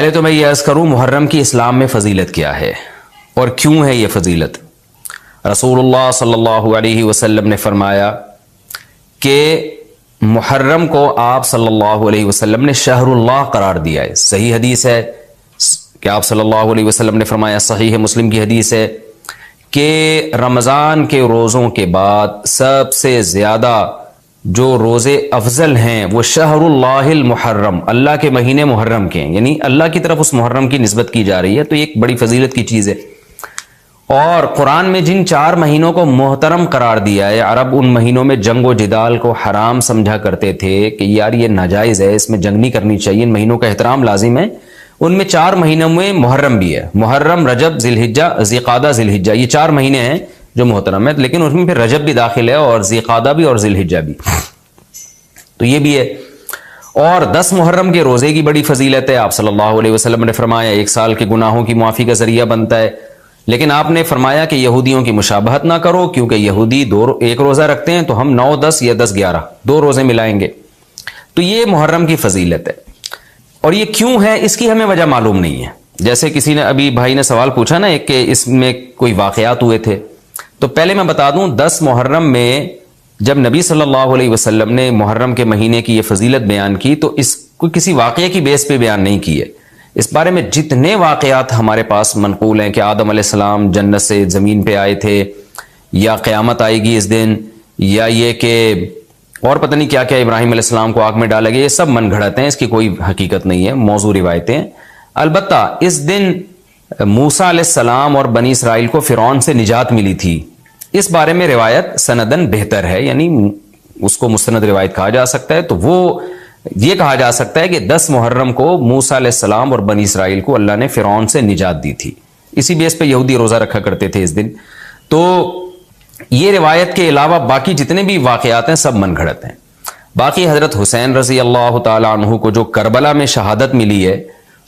پہلے تو میں یہ عرض کروں محرم کی اسلام میں فضیلت کیا ہے اور کیوں ہے یہ فضیلت۔ رسول اللہ صلی اللہ علیہ وسلم نے فرمایا کہ محرم کو آپ صلی اللہ علیہ وسلم نے شہر اللہ قرار دیا ہے۔ صحیح حدیث ہے کہ آپ صلی اللہ علیہ وسلم نے فرمایا، صحیح مسلم کی حدیث ہے کہ رمضان کے روزوں کے بعد سب سے زیادہ جو روزے افضل ہیں وہ شہر اللہ المحرم، اللہ کے مہینے محرم کے ہیں، یعنی اللہ کی طرف اس محرم کی نسبت کی جا رہی ہے، تو یہ ایک بڑی فضیلت کی چیز ہے۔ اور قرآن میں جن 4 مہینوں کو محترم قرار دیا ہے، عرب ان مہینوں میں جنگ و جدال کو حرام سمجھا کرتے تھے کہ یار یہ ناجائز ہے، اس میں جنگ نہیں کرنی چاہیے، ان مہینوں کا احترام لازم ہے۔ ان میں 4 مہینوں میں محرم بھی ہے، محرم، رجب، ذی الحجہ، ذی قعدہ، ذی الحجہ، یہ 4 مہینے ہیں جو محترم ہے، لیکن اس میں پھر رجب بھی داخل ہے اور ذی قعدہ بھی اور ذی الحجہ بھی، تو یہ بھی ہے۔ اور 10 محرم کے روزے کی بڑی فضیلت ہے۔ آپ صلی اللہ علیہ وسلم نے فرمایا 1 سال کے گناہوں کی معافی کا ذریعہ بنتا ہے، لیکن آپ نے فرمایا کہ یہودیوں کی مشابہت نہ کرو، کیونکہ یہودی 1 روزہ رکھتے ہیں تو ہم 9، 10 یا 10، 11 2 روزے ملائیں گے۔ تو یہ محرم کی فضیلت ہے، اور یہ کیوں ہے اس کی ہمیں وجہ معلوم نہیں ہے۔ جیسے کسی نے ابھی بھائی نے سوال پوچھا نا کہ اس میں کوئی واقعات ہوئے تھے، تو پہلے میں بتا دوں 10 محرم میں جب نبی صلی اللہ علیہ وسلم نے محرم کے مہینے کی یہ فضیلت بیان کی تو اس کو کسی واقعے کی بیس پہ بیان نہیں کی ہے۔ اس بارے میں جتنے واقعات ہمارے پاس منقول ہیں کہ آدم علیہ السلام جنت سے زمین پہ آئے تھے، یا قیامت آئے گی اس دن، یا یہ کہ اور پتہ نہیں کیا کیا، ابراہیم علیہ السلام کو آگ میں ڈالا گیا، یہ سب من گھڑت ہیں، اس کی کوئی حقیقت نہیں ہے، موضوع روایتیں۔ البتہ اس دن موسیٰ علیہ السلام اور بنی اسرائیل کو فرعون سے نجات ملی تھی، اس بارے میں روایت سندن بہتر ہے، یعنی اس کو مستند روایت کہا جا سکتا ہے۔ تو وہ یہ کہا جا سکتا ہے کہ 10 محرم کو موسیٰ علیہ السلام اور بنی اسرائیل کو اللہ نے فرعون سے نجات دی تھی، اسی بیس پہ یہودی روزہ رکھا کرتے تھے اس دن۔ تو یہ روایت کے علاوہ باقی جتنے بھی واقعات ہیں سب من گھڑت ہیں۔ باقی حضرت حسین رضی اللہ تعالی عنہ کو جو کربلا میں شہادت ملی ہے،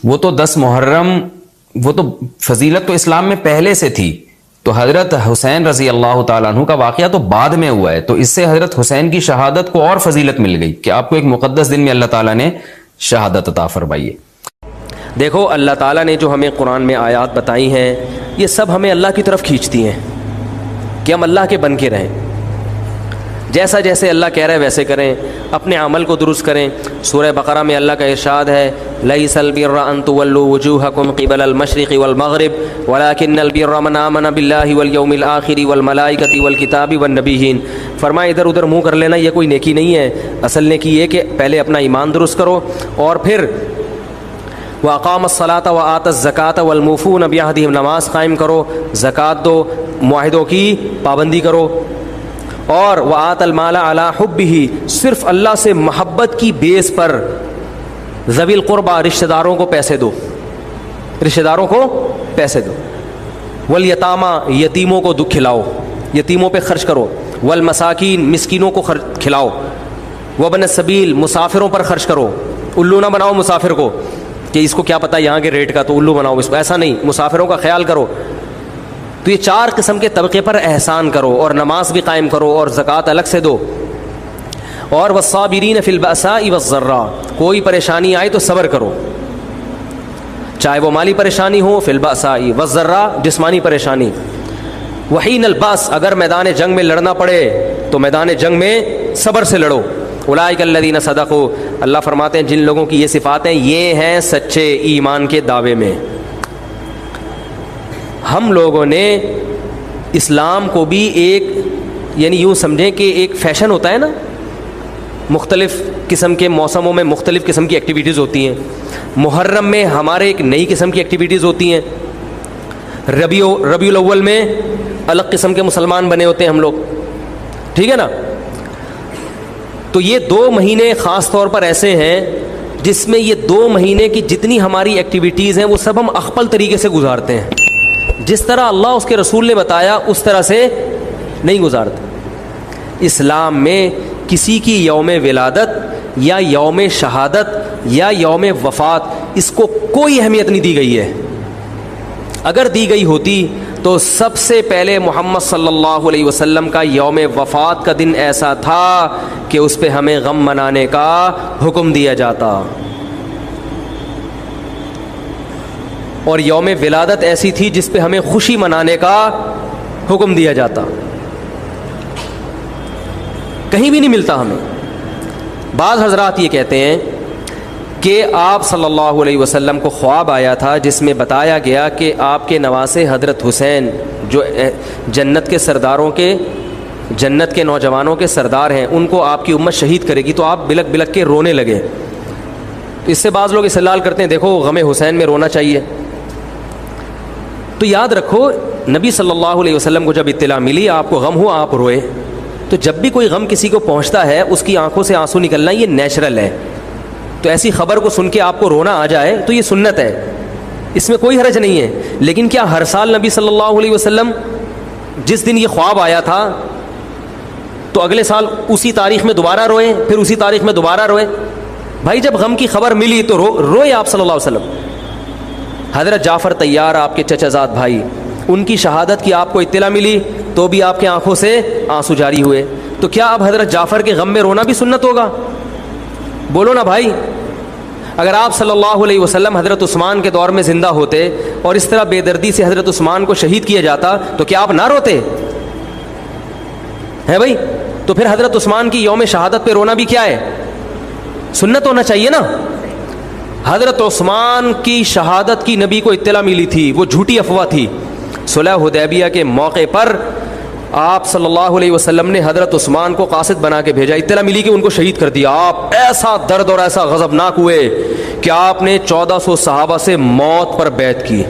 وہ تو 10 محرم، وہ تو فضیلت تو اسلام میں پہلے سے تھی، تو حضرت حسین رضی اللہ تعالیٰ عنہ کا واقعہ تو بعد میں ہوا ہے، تو اس سے حضرت حسین کی شہادت کو اور فضیلت مل گئی کہ آپ کو ایک مقدس دن میں اللہ تعالیٰ نے شہادت عطا فرمائی ہے۔ دیکھو اللہ تعالیٰ نے جو ہمیں قرآن میں آیات بتائی ہیں، یہ سب ہمیں اللہ کی طرف کھینچتی ہیں کہ ہم اللہ کے بن کے رہیں، جیسا جیسے اللہ کہہ رہے ہیں ویسے کریں، اپنے عمل کو درست کریں۔ سورہ بقرہ میں اللہ کا ارشاد ہے لیس البر ان تولوا وجوہکم قبل المشرق والمغرب ولکن البر من آمن باللہ والیوم الآخر والملائکۃ والکتاب والنبیین۔ فرمایا ادھر ادھر منہ کر لینا یہ کوئی نیکی نہیں ہے، اصل نیکی یہ کہ پہلے اپنا ایمان درست کرو، اور پھر وَأَقَامَ الصَّلَاةَ وَآتَى الزَّكَاةَ وَالْمُوفُونَ بِعَهْدِهِمْ، نماز قائم کرو، زکوٰۃ دو، معاہدوں کی پابندی کرو، اور وَآتَى الْمَالَ عَلَىٰ حُبِّهِ، صرف اللہ سے محبت کی بیس پر ذوی القربہ، رشتہ داروں کو پیسے دو، رشتہ داروں کو پیسے دو، والیتامى، یتیموں کو دکھ کھلاؤ، یتیموں پہ خرچ کرو، والمساکین، مسکینوں کو کھلاؤ، وابن السبیل، مسافروں پر خرچ کرو، الو نہ بناؤ مسافر کو کہ اس کو کیا پتہ یہاں کے ریٹ کا تو الو بناؤ اس کو، ایسا نہیں، مسافروں کا خیال کرو۔ تو یہ 4 قسم کے طبقے پر احسان کرو، اور نماز بھی قائم کرو، اور زکوٰۃ الگ سے دو، اور والصابرین فی البأساء والضراء، کوئی پریشانی آئے تو صبر کرو، چاہے وہ مالی پریشانی ہو، فی البأساء والضراء، جسمانی پریشانی، وحین البأس، اگر میدان جنگ میں لڑنا پڑے تو میدان جنگ میں صبر سے لڑو، اولئک الذین صدقوا، اللہ فرماتے ہیں جن لوگوں کی یہ صفات ہیں یہ ہیں سچے ایمان کے دعوے میں۔ ہم لوگوں نے اسلام کو بھی ایک، یعنی یوں سمجھیں کہ ایک فیشن ہوتا ہے نا، مختلف قسم کے موسموں میں مختلف قسم کی ایکٹیویٹیز ہوتی ہیں، محرم میں ہمارے ایک نئی قسم کی ایکٹیویٹیز ہوتی ہیں، ربیع الاول میں الگ قسم کے مسلمان بنے ہوتے ہیں ہم لوگ، ٹھیک ہے نا۔ تو یہ 2 مہینے خاص طور پر ایسے ہیں جس میں یہ 2 مہینے کی جتنی ہماری ایکٹیویٹیز ہیں وہ سب ہم اخپل طریقے سے گزارتے ہیں، جس طرح اللہ اس کے رسول نے بتایا اس طرح سے نہیں گزارتے۔ اسلام میں کسی کی یوم ولادت یا یوم شہادت یا یوم وفات اس کو کوئی اہمیت نہیں دی گئی ہے، اگر دی گئی ہوتی تو سب سے پہلے محمد صلی اللہ علیہ وسلم کا یوم وفات کا دن ایسا تھا کہ اس پہ ہمیں غم منانے کا حکم دیا جاتا۔ اور یوم ولادت ایسی تھی جس پہ ہمیں خوشی منانے کا حکم دیا جاتا. کہیں بھی نہیں ملتا ہمیں. بعض حضرات یہ کہتے ہیں کہ آپ صلی اللہ علیہ وسلم کو خواب آیا تھا جس میں بتایا گیا کہ آپ کے نواسے حضرت حسین جو جنت کے سرداروں کے جنت کے نوجوانوں کے سردار ہیں ان کو آپ کی امت شہید کرے گی. تو آپ بلک بلک کے رونے لگے. اس سے بعض لوگ استدلال کرتے ہیں دیکھو غم حسین میں رونا چاہیے. تو یاد رکھو نبی صلی اللہ علیہ وسلم کو جب اطلاع ملی آپ کو غم ہوا آپ روئے. تو جب بھی کوئی غم کسی کو پہنچتا ہے اس کی آنکھوں سے آنسو نکلنا یہ نیچرل ہے. تو ایسی خبر کو سن کے آپ کو رونا آ جائے تو یہ سنت ہے, اس میں کوئی حرج نہیں ہے. لیکن کیا ہر سال نبی صلی اللہ علیہ وسلم جس دن یہ خواب آیا تھا تو اگلے سال اسی تاریخ میں دوبارہ روئے پھر اسی تاریخ میں دوبارہ روئے؟ بھائی جب غم کی خبر ملی تو روئے آپ صلی اللہ علیہ وسلم. حضرت جعفر طیار آپ کے چچا زاد بھائی, ان کی شہادت کی آپ کو اطلاع ملی تو بھی آپ کے آنکھوں سے آنسو جاری ہوئے. تو کیا اب حضرت جعفر کے غم میں رونا بھی سنت ہوگا؟ بولو نا بھائی. اگر آپ صلی اللہ علیہ وسلم حضرت عثمان کے دور میں زندہ ہوتے اور اس طرح بے دردی سے حضرت عثمان کو شہید کیا جاتا تو کیا آپ نہ روتے ہیں بھائی؟ تو پھر حضرت عثمان کی یوم شہادت پہ رونا بھی کیا ہے؟ سنت ہونا چاہیے نا. حضرت عثمان کی شہادت کی نبی کو اطلاع ملی تھی, وہ جھوٹی افواہ تھی. صلح حدیبیہ کے موقع پر آپ صلی اللہ علیہ وسلم نے حضرت عثمان کو قاصد بنا کے بھیجا. اطلاع ملی کہ ان کو شہید کر دیا. آپ ایسا درد اور ایسا غضبناک ہوئے کہ آپ نے 1400 صحابہ سے موت پر بیعت کی.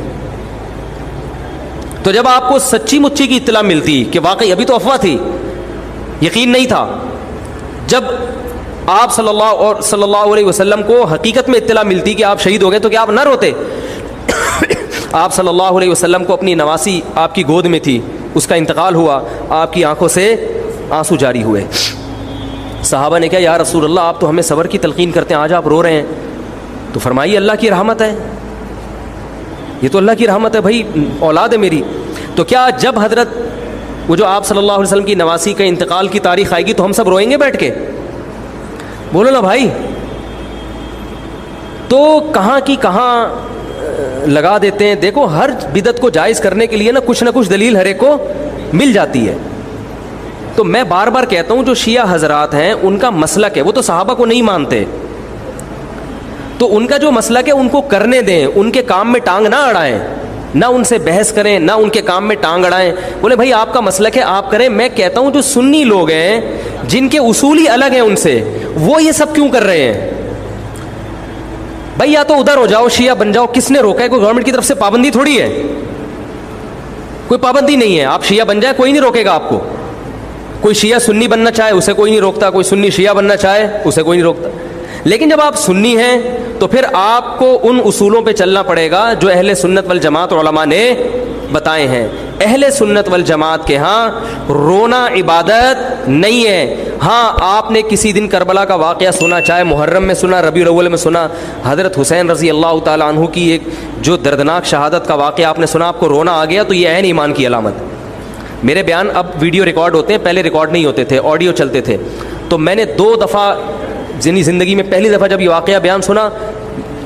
تو جب آپ کو سچی مچی کی اطلاع ملتی کہ واقعی ابھی تو افواہ تھی, یقین نہیں تھا, جب آپ صلی اللہ علیہ وسلم کو حقیقت میں اطلاع ملتی کہ آپ شہید ہو گئے تو کیا آپ نہ روتے؟ آپ صلی اللہ علیہ وسلم کو اپنی نواسی آپ کی گود میں تھی, اس کا انتقال ہوا, آپ کی آنکھوں سے آنسو جاری ہوئے. صحابہ نے کہا یا رسول اللہ آپ تو ہمیں صبر کی تلقین کرتے ہیں, آج آپ رو رہے ہیں. تو فرمائیے اللہ کی رحمت ہے, یہ تو اللہ کی رحمت ہے بھائی, اولاد ہے میری. تو کیا جب حضرت وہ جو آپ صلی اللہ علیہ وسلم کی نواسی کا انتقال کی تاریخ آئے گی تو ہم سب روئیں گے بیٹھ کے؟ بولو نا بھائی. تو کہاں کی کہاں لگا دیتے ہیں. دیکھو ہر بدعت کو جائز کرنے کے لیے نا کچھ دلیل ہر ایک کو مل جاتی ہے. تو میں بار بار کہتا ہوں جو شیعہ حضرات ہیں ان کا مسلک ہے, وہ تو صحابہ کو نہیں مانتے, تو ان کا جو مسلک ہے ان کو کرنے دیں, ان کے کام میں ٹانگ نہ اڑائیں, نہ ان سے بحث کریں, نہ ان کے کام میں ٹانگ اڑائیں. بولے بھائی آپ کا مسلک ہے آپ کریں. میں کہتا ہوں جو سنی لوگ ہیں جن کے اصول ہی الگ ہیں ان سے, وہ یہ سب کیوں کر رہے ہیں؟ بھائی یا تو ادھر ہو جاؤ, شیعہ بن جاؤ, کس نے روکا ہے؟ کوئی گورنمنٹ کی طرف سے پابندی تھوڑی ہے, کوئی پابندی نہیں ہے. آپ شیعہ بن جائے کوئی نہیں روکے گا آپ کو. کوئی شیعہ سنی بننا چاہے اسے کوئی نہیں روکتا, کوئی سنی شیعہ بننا چاہے اسے کوئی نہیں روکتا. لیکن جب آپ سنی ہیں تو پھر آپ کو ان اصولوں پہ چلنا پڑے گا جو اہل سنت والجماعت علماء نے بتائے ہیں. اہل سنت والجماعت کے ہاں رونا عبادت نہیں ہے. ہاں آپ نے کسی دن کربلا کا واقعہ سنا, چاہے محرم میں سنا, ربیع الاول میں سنا, حضرت حسین رضی اللہ تعالیٰ عنہ کی ایک جو دردناک شہادت کا واقعہ آپ نے سنا, آپ کو رونا آ گیا, تو یہ عین ایمان کی علامت. میرے بیان اب ویڈیو ریکارڈ ہوتے ہیں, پہلے ریکارڈ نہیں ہوتے تھے, آڈیو چلتے تھے. تو میں نے 2 دفعہ زندگی میں پہلی دفعہ جب یہ واقعہ بیان سنا,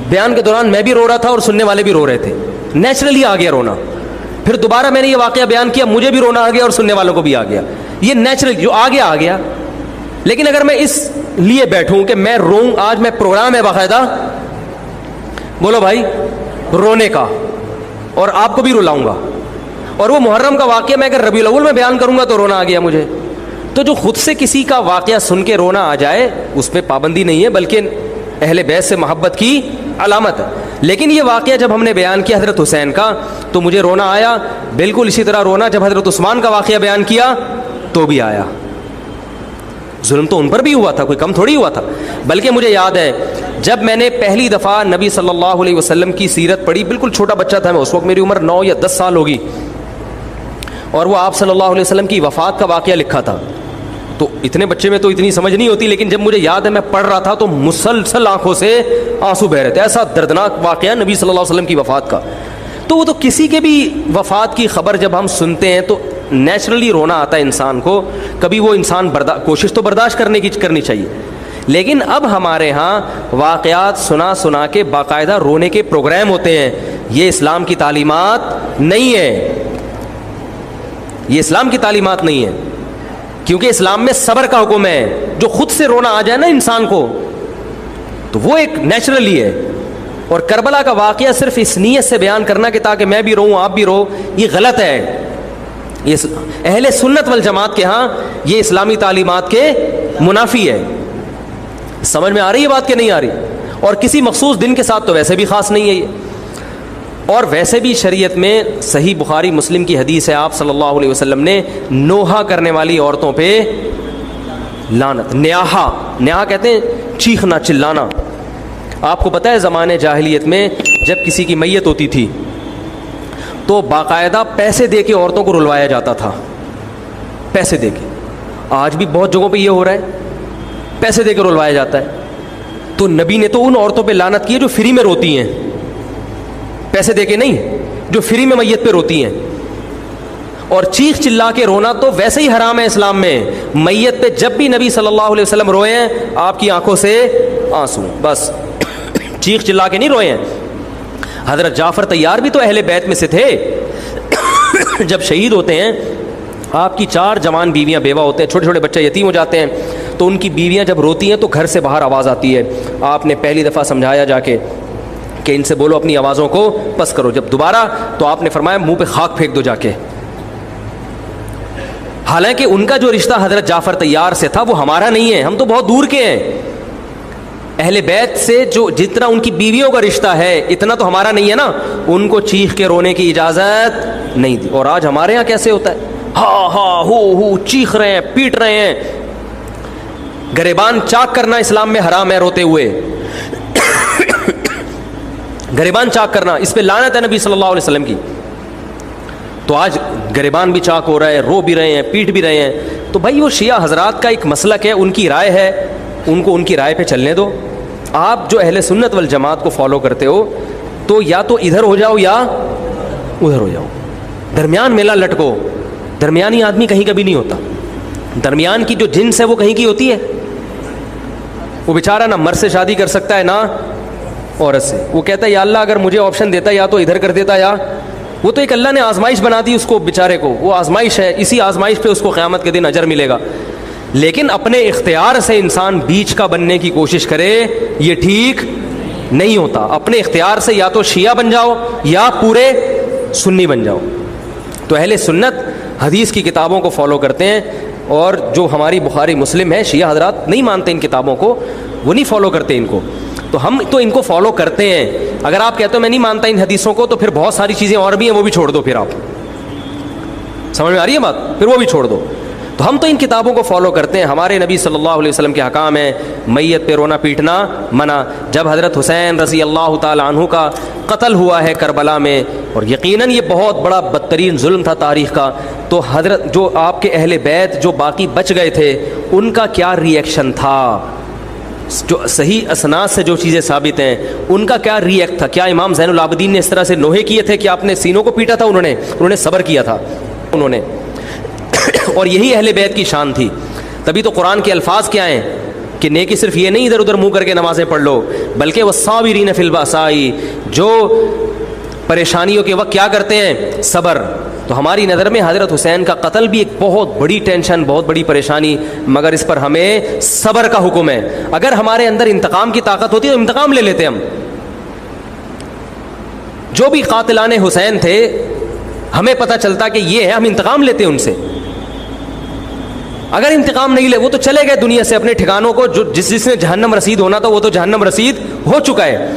بیان کے دوران میں بھی رو رہا تھا اور سننے والے بھی رو رہے تھے. نیچرلی آ گیا رونا. پھر دوبارہ میں نے یہ واقعہ بیان کیا, مجھے بھی رونا آ گیا اور سننے والوں کو بھی آ گیا. یہ نیچرل جو آ گیا. لیکن اگر میں اس لیے بیٹھوں کہ میں روؤں, آج میں پروگرام ہے باقاعدہ, بولو بھائی, رونے کا, اور آپ کو بھی رلاؤں گا. اور وہ محرم کا واقعہ میں اگر ربیع الاول میں بیان کروں گا تو رونا آ گیا مجھے. تو جو خود سے کسی کا واقعہ سن کے رونا آ جائے اس پہ پابندی نہیں ہے, بلکہ اہل بیت سے محبت کی علامت ہے. لیکن یہ واقعہ جب ہم نے بیان کیا حضرت حسین کا تو مجھے رونا آیا. بالکل اسی طرح رونا جب حضرت عثمان کا واقعہ بیان کیا تو بھی آیا. ظلم تو ان پر بھی ہوا تھا, کوئی کم تھوڑی ہوا تھا. بلکہ مجھے یاد ہے جب میں نے پہلی دفعہ نبی صلی اللہ علیہ وسلم کی سیرت پڑھی, بالکل چھوٹا بچہ تھا میں اس وقت, میری عمر 9 یا 10 سال ہوگی, اور وہ آپ صلی اللہ علیہ وسلم کی وفات کا واقعہ لکھا تھا. تو اتنے بچے میں تو اتنی سمجھ نہیں ہوتی, لیکن جب مجھے یاد ہے میں پڑھ رہا تھا تو مسلسل آنکھوں سے آنسو بہ رہے تھے. ایسا دردناک واقعہ نبی صلی اللہ علیہ وسلم کی وفات کا. تو وہ تو کسی کے بھی وفات کی خبر جب ہم سنتے ہیں تو نیچرلی رونا آتا ہے انسان کو. کبھی وہ انسان کوشش تو برداشت کرنی چاہیے. لیکن اب ہمارے ہاں واقعات سنا کے باقاعدہ رونے کے پروگرام ہوتے ہیں. یہ اسلام کی تعلیمات نہیں ہے، یہ اسلام کی تعلیمات نہیں ہے، کیونکہ اسلام میں صبر کا حکم ہے. جو خود سے رونا آ جائے نا انسان کو تو وہ ایک نیچرلی ہے. اور کربلا کا واقعہ صرف اس نیت سے بیان کرنا کہ تاکہ میں بھی روؤں آپ بھی رو، یہ غلط ہے. یہ اہل سنت والجماعت کے ہاں یہ اسلامی تعلیمات کے منافی ہے. سمجھ میں آ رہی ہے بات کہ نہیں آ رہی؟ اور کسی مخصوص دن کے ساتھ تو ویسے بھی خاص نہیں ہے یہ. اور ویسے بھی شریعت میں صحیح بخاری مسلم کی حدیث ہے، آپ صلی اللہ علیہ وسلم نے نوحہ کرنے والی عورتوں پہ لعنت، نیاحہ کہتے ہیں چیخنا چلانا. آپ کو پتہ ہے زمانے جاہلیت میں جب کسی کی میت ہوتی تھی تو باقاعدہ پیسے دے کے عورتوں کو رلوایا جاتا تھا، پیسے دے کے. آج بھی بہت جگہوں پہ یہ ہو رہا ہے، پیسے دے کے رلوایا جاتا ہے. تو نبی نے تو ان عورتوں پہ لعنت کی ہے جو فری میں روتی ہیں، پیسے دے کے نہیں، جو فری میں میت پہ روتی ہیں. اور چیخ چلا کے رونا تو ویسے ہی حرام ہے اسلام میں. میت پہ جب بھی نبی صلی اللہ علیہ وسلم روئے ہیں آپ کی آنکھوں سے آنسو، بس چیخ چلا کے نہیں روئے ہیں. حضرت جعفر طیار بھی تو اہل بیت میں سے تھے. جب شہید ہوتے ہیں آپ کی 4 جوان بیویاں بیوہ ہوتے ہیں، چھوٹے چھوٹے بچے یتیم ہو جاتے ہیں، تو ان کی بیویاں جب روتی ہیں تو گھر سے باہر آواز آتی ہے. آپ نے پہلی دفعہ سمجھایا جا کے کہ ان سے بولو اپنی آوازوں کو پس کرو. جب دوبارہ تو آپ نے فرمایا منہ پہ خاک پھینک دو جا کے. حالانکہ ان کا جو رشتہ حضرت جعفر طیار سے تھا وہ ہمارا نہیں ہے، ہم تو بہت دور کے ہیں. اہل بیت سے جو جتنا ان کی بیویوں کا رشتہ ہے اتنا تو ہمارا نہیں ہے نا. ان کو چیخ کے رونے کی اجازت نہیں دی. اور آج ہمارے ہاں کیسے ہوتا ہے، ہاں ہو چیخ رہے ہیں، پیٹ رہے ہیں. گریبان چاک کرنا اسلام میں حرام ہے روتے ہوئے. گریبان چاک کرنا اس پہ لعنت ہے نبی صلی اللہ علیہ وسلم کی. تو آج گریبان بھی چاک ہو رہا ہے، رو بھی رہے ہیں، پیٹ بھی رہے ہیں. تو بھائی وہ شیعہ حضرات کا ایک مسلک ہے، ان کی رائے ہے، ان کو ان کی رائے پہ چلنے دو. آپ جو اہل سنت والجماعت کو فالو کرتے ہو تو یا تو ادھر ہو جاؤ یا ادھر ہو جاؤ، درمیان میلہ لٹکو. درمیانی آدمی کہیں کبھی نہیں ہوتا. درمیان کی جو جنس ہے وہ کہیں کی ہوتی ہے. وہ بیچارہ نہ مرد سے شادی کر سکتا ہے نہ عورت سے. وہ کہتا ہے یا اللہ اگر مجھے آپشن دیتا یا تو ادھر کر دیتا یا وہ تو ایک اللہ نے آزمائش بنا دی اس کو بیچارے کو. وہ آزمائش ہے، اسی آزمائش پہ اس کو قیامت کے دن اجر ملے گا. لیکن اپنے اختیار سے انسان بیچ کا بننے کی کوشش کرے یہ ٹھیک نہیں ہوتا. اپنے اختیار سے یا تو شیعہ بن جاؤ یا پورے سنی بن جاؤ. تو اہل سنت حدیث کی کتابوں کو فالو کرتے ہیں، اور جو ہماری بخاری مسلم ہے شیعہ حضرات نہیں مانتے ان کتابوں کو، وہ نہیں فالو کرتے ان کو. تو ہم تو ان کو فالو کرتے ہیں. اگر آپ کہتے ہو میں نہیں مانتا ان حدیثوں کو تو پھر بہت ساری چیزیں اور بھی ہیں وہ بھی چھوڑ دو. پھر آپ سمجھ میں آ رہی ہے بات؟ پھر وہ بھی چھوڑ دو. تو ہم تو ان کتابوں کو فالو کرتے ہیں. ہمارے نبی صلی اللہ علیہ وسلم کے حکام ہیں میت پہ رونا پیٹنا منع. جب حضرت حسین رضی اللہ تعالی عنہ کا قتل ہوا ہے کربلا میں، اور یقیناً یہ بہت بڑا بدترین ظلم تھا تاریخ کا، تو حضرت جو آپ کے اہل بیت جو باقی بچ گئے تھے ان کا کیا ری ایکشن تھا؟ جو صحیح اسناد سے جو چیزیں ثابت ہیں ان کا کیا ری ایکٹ تھا؟ کیا امام زین العابدین نے اس طرح سے نوحے کیے تھے کہ آپ نے سینوں کو پیٹا تھا؟ انہوں نے صبر کیا تھا انہوں نے. اور یہی اہل بیت کی شان تھی. تبھی تو قرآن کے الفاظ کیا ہیں کہ نیکی صرف یہ نہیں ادھر ادھر منہ کر کے نمازیں پڑھ لو، بلکہ والصابرین فی البأساء، جو پریشانیوں کے وقت کیا کرتے ہیں؟ صبر. تو ہماری نظر میں حضرت حسین کا قتل بھی ایک بہت بڑی ٹینشن، بہت بڑی پریشانی، مگر اس پر ہمیں صبر کا حکم ہے. اگر ہمارے اندر انتقام کی طاقت ہوتی تو انتقام لے لیتے ہم. جو بھی قاتلان حسین تھے ہمیں پتہ چلتا کہ یہ ہے، ہم انتقام لیتے ان سے. اگر انتقام نہیں لے وہ تو چلے گئے دنیا سے اپنے ٹھکانوں کو، جو جس نے جہنم رسید ہونا تھا وہ تو جہنم رسید ہو چکا ہے.